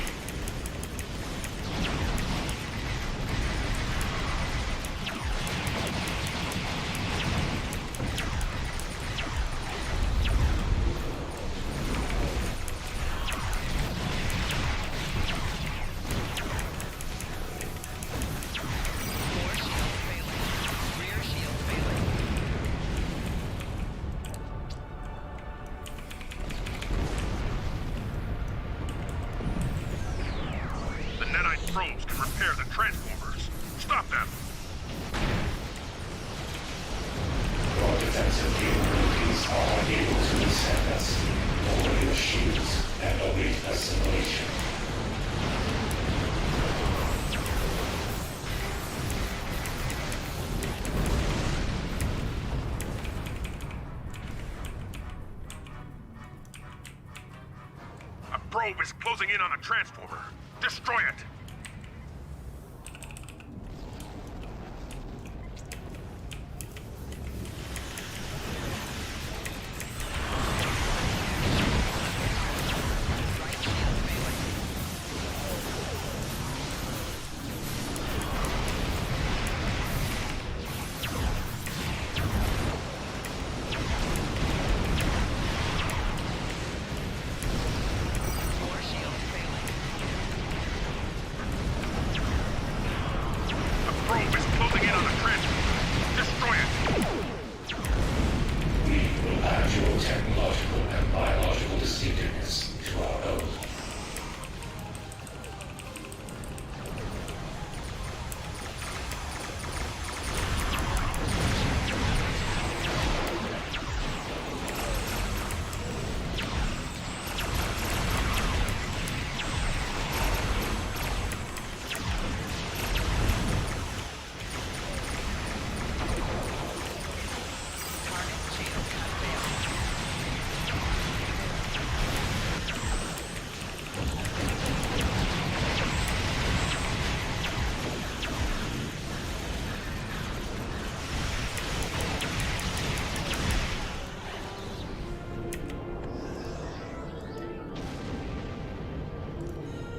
Probes can repair the transformers. Stop them! Your defensive capabilities are unable to withstand us. Lower your shields and await assimilation. A probe is closing in on a transformer. Destroy it!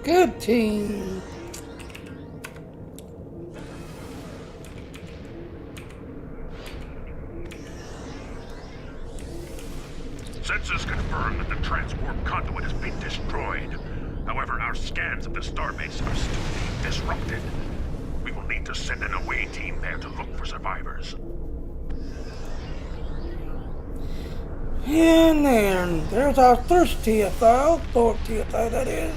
Good team. Sensors confirm that the transwarp conduit has been destroyed. However, our scans of the starbase are still being disrupted. We will need to send an away team there to look for survivors. And then there's our first TFO, Borg TFO that is.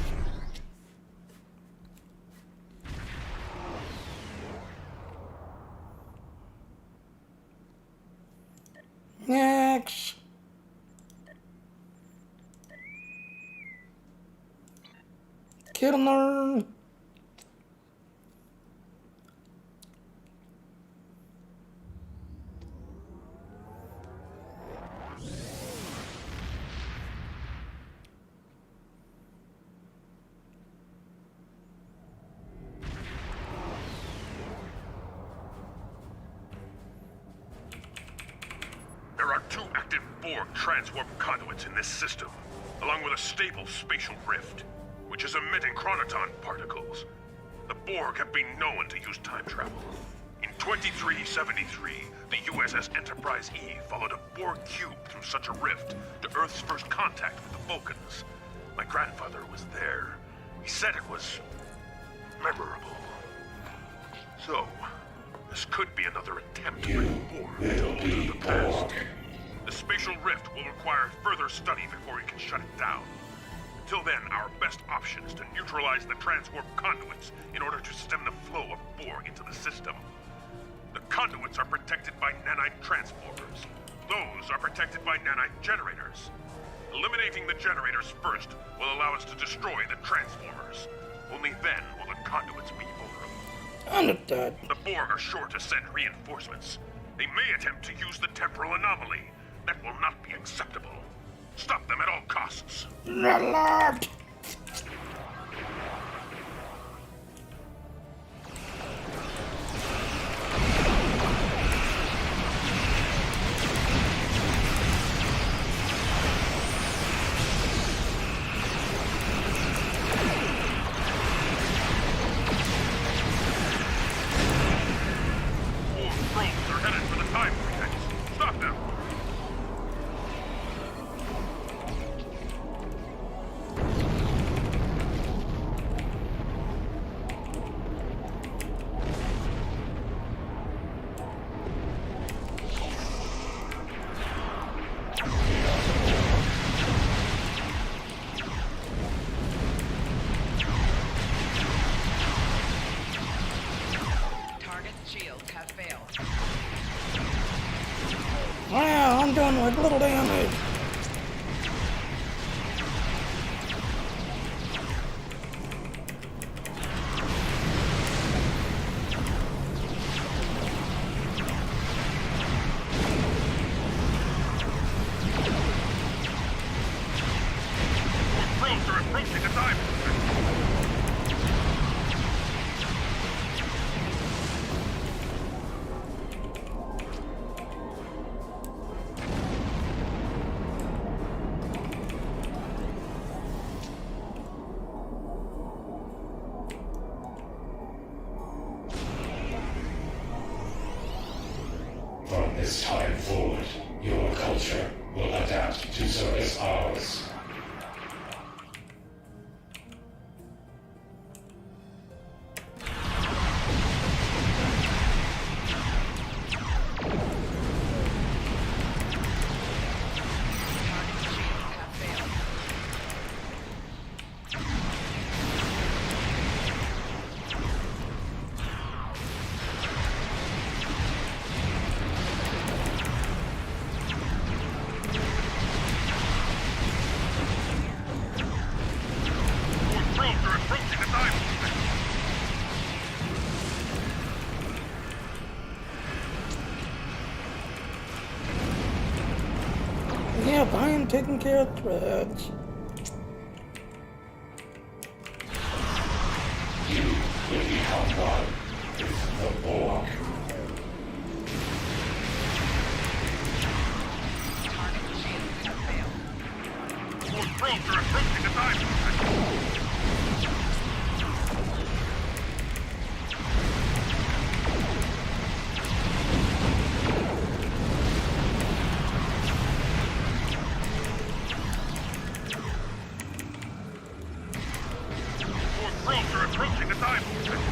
Next. Kill and learn. There are 2 active Borg transwarp conduits in this system, along with a stable spatial rift, which is emitting chronoton particles. The Borg have been known to use time travel. In 2373, the USS Enterprise E followed a Borg cube through such a rift to Earth's first contact with the Vulcans. My grandfather was there. He said it was memorable. So, This could be another attempt to bring Borg to alter the past. The spatial rift will require further study before we can shut it down. Until then, our best option is to neutralize the transwarp conduits in order to stem the flow of Borg into the system. The conduits are protected by nanite transformers. Those are protected by nanite generators. Eliminating the generators first will allow us to destroy the transformers. Only then will the conduits be vulnerable. Understood. The Borg are sure to send reinforcements. They may attempt to use the temporal anomaly. That will not be acceptable. Stop them at all costs. Alert! Borg drones are headed for the time vortex. Stop them. Target's shields have failed. Wow, I'm doing like little damage. Drones are approaching the time vortex. From this time forward, your culture will adapt to service ours. Target's shields have failed. Borg drones are approaching the time vortex. Yep, I am taking care of threads. You will become one with the Borg. Target's shields have failed. Borg drones are approaching the time vortex. Borg drones are approaching the time vortex.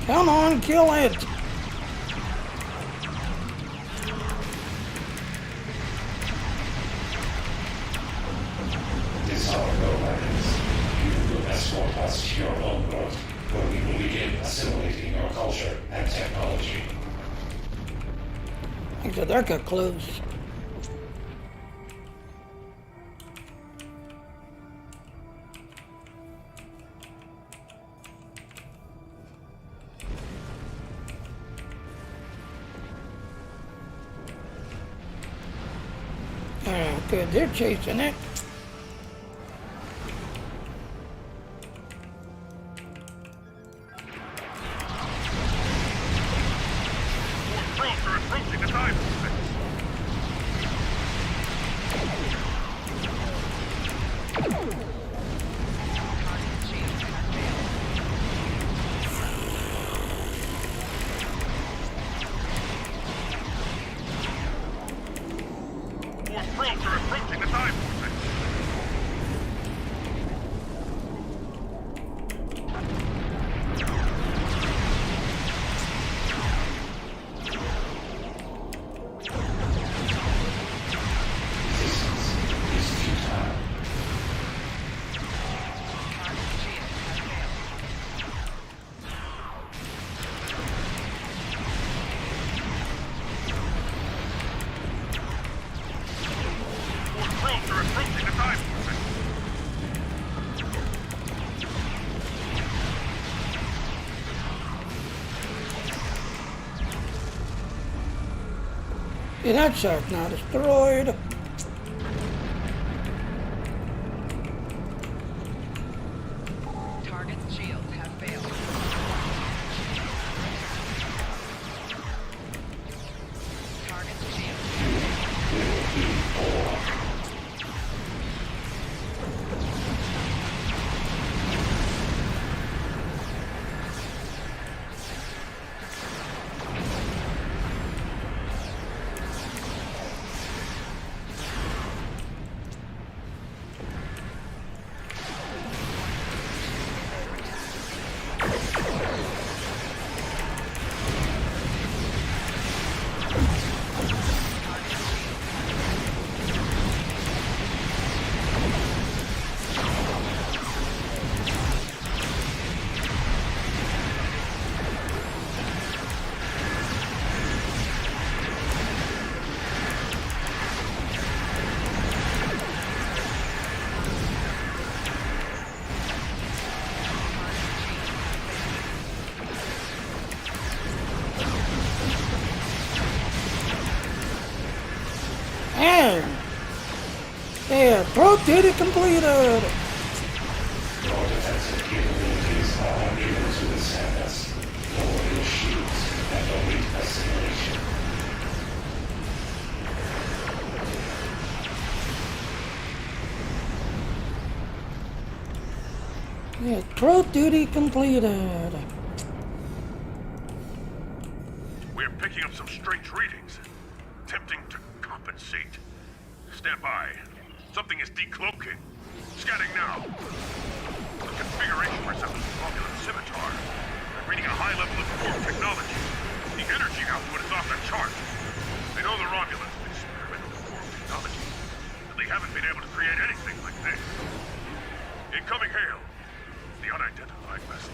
Come on, kill it! Disarm no weapons. You will escort us to your own world, where we will begin assimilating your culture and technology. I said that got close. Alright, good. They're chasing it. Borg drones are approaching the time vortex. Target's shields have failed. Borg drones are approaching the time vortex. Okay, that shack's now destroyed. Target's shields have failed. Target's shields. And yeah, pro duty completed. Your defensive capabilities are unable to withstand us. Lower your shields and await assimilation. Yeah, pro duty completed. We're picking up some strange readings. Attempting to compensate. Stand by. Something is decloaking. Scanning now. The configuration resembles a Romulan scimitar. I'm reading a high level of core technology. The energy output is off the chart. I know the Romulans have experimented with core technology, but they haven't been able to create anything like this. Incoming hail. The unidentified vessel.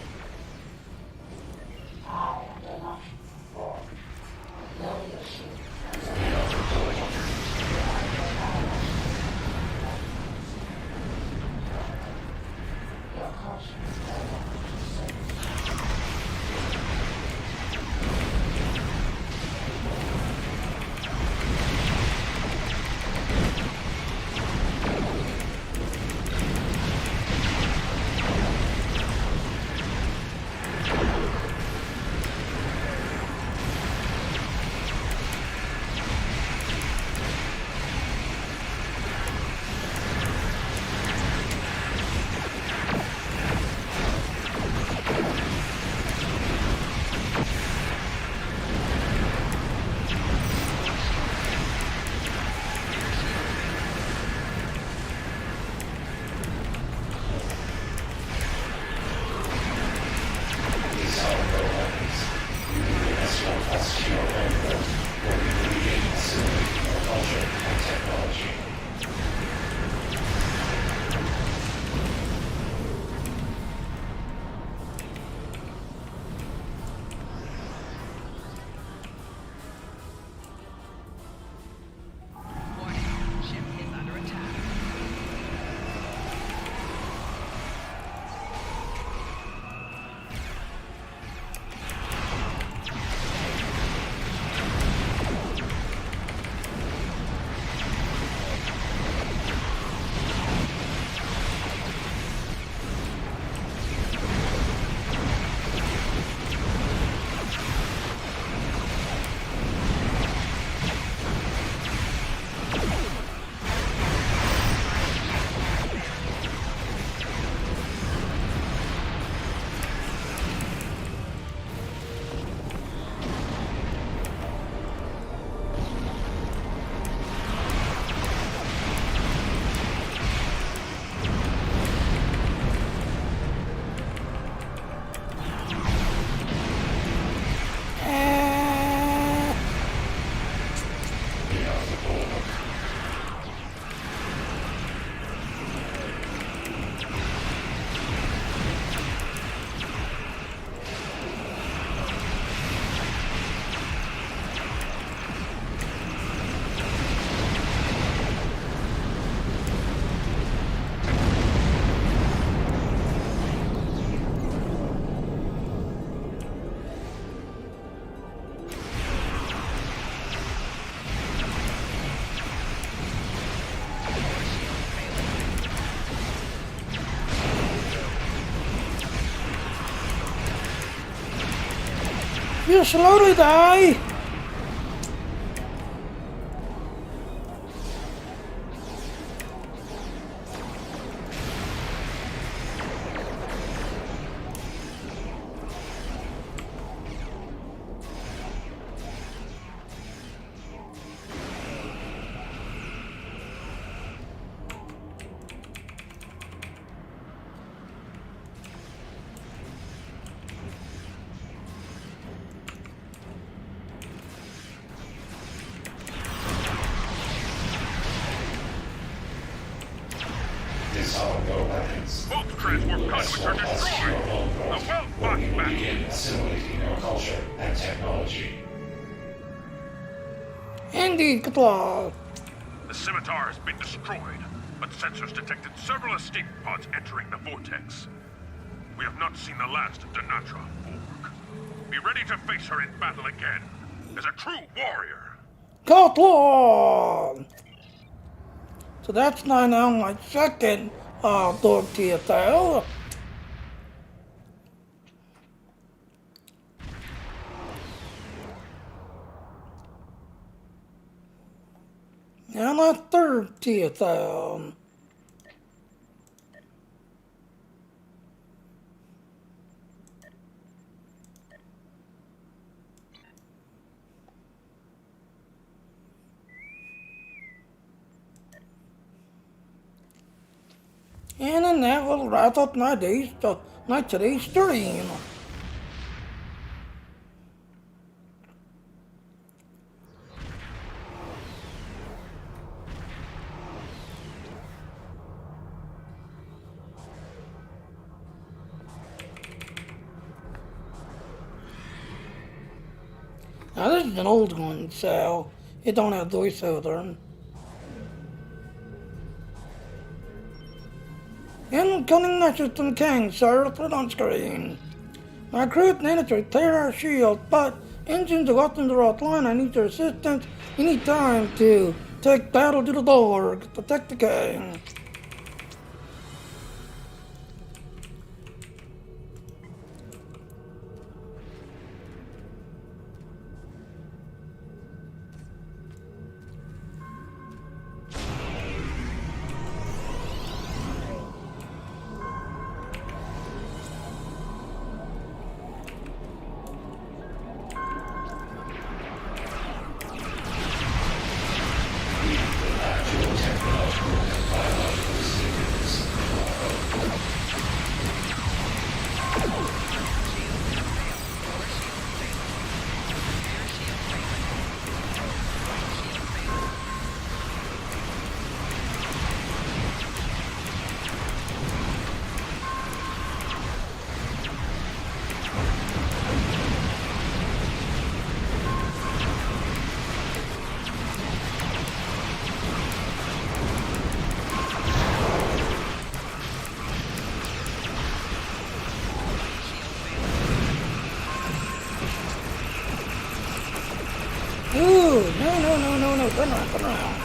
You slowly die. Disarm your weapons. Both transport conduits are destroyed. A well-fought We battle. begin assimilating your culture and technology. Indeed, Katla. The scimitar has been destroyed, but sensors detected several escape pods entering the vortex. We have not seen the last of Denatra Borg. Be ready to face her in battle again, as a true warrior. Katla. So that's now my second dog TFL. And my third TFL. And then that will wrap up my today's stream. Now this is an old one, so it don't have voiceover. Incoming message from King, sir. Put on screen. My crew needed to repair our shield, but engines are lost in the offline. I need your assistance anytime to take battle to the Borg to protect the King. Ooh, no, turn around.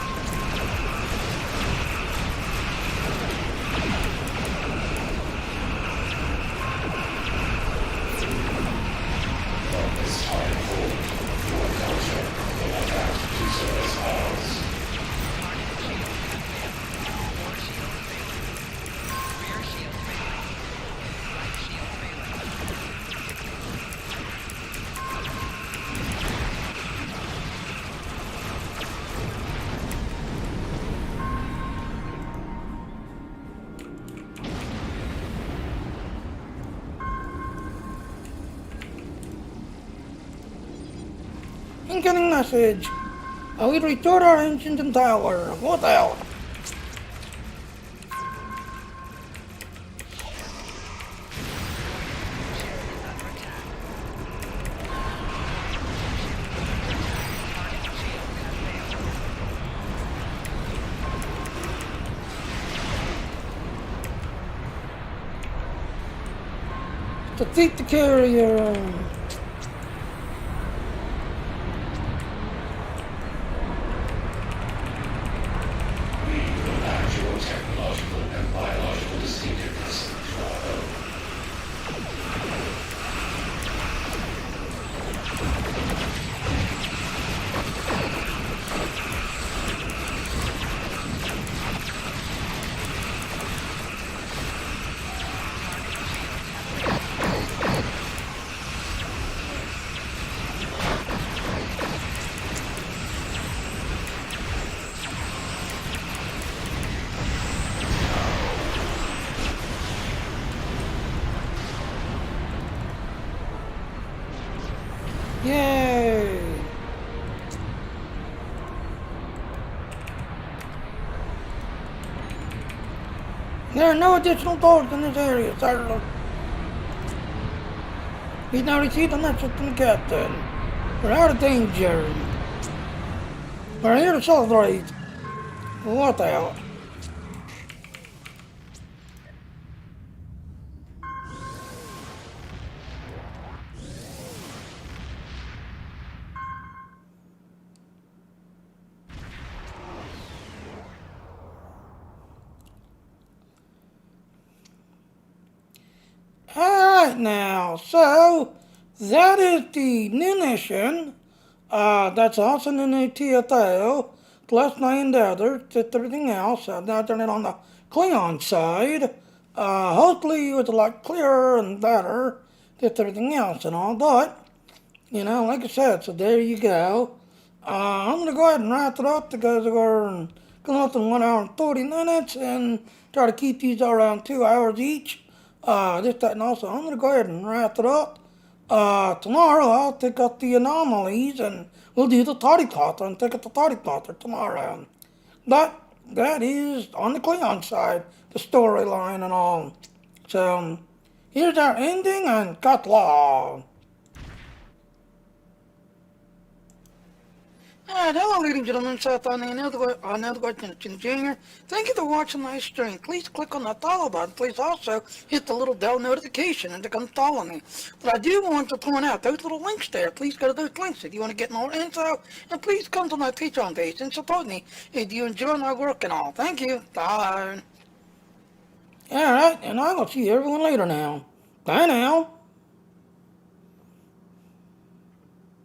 Incoming message. We restored our engines and tower. What the hell? Defeat the carrier. Yay! There are no additional doors in this area, sir. He's now received a message from the captain. We're out of danger. We're here to celebrate. What the hell? Alright now, so that is the new mission. That's also the new TFO, plus 9 others, just everything else. Now doing it on the Klingon side. Hopefully it was a lot clearer and better, just everything else and all, but, you know, like I said, so there you go. I'm going to go ahead and wrap it up because we're going up in 1 hour and 30 minutes and try to keep these around 2 hours each. This, that, and also, I'm going to go ahead and wrap it up. Tomorrow I'll take up the anomalies and we'll do the Toddy Plotter and take up the Toddy Plotter tomorrow. But that is on the Klingon side, the storyline and all. So, here's our ending and Katla. Alright, hello ladies and gentlemen, Seth on another Jr. Thank you for watching my stream. Please click on that follow button. Please also hit the little bell notification and to come follow me. But I do want to point out those little links there. Please go to those links if you want to get more info. And please come to my Patreon page and support me if you enjoy my work and all. Thank you. Bye. Alright, and I will see everyone later now. Bye now.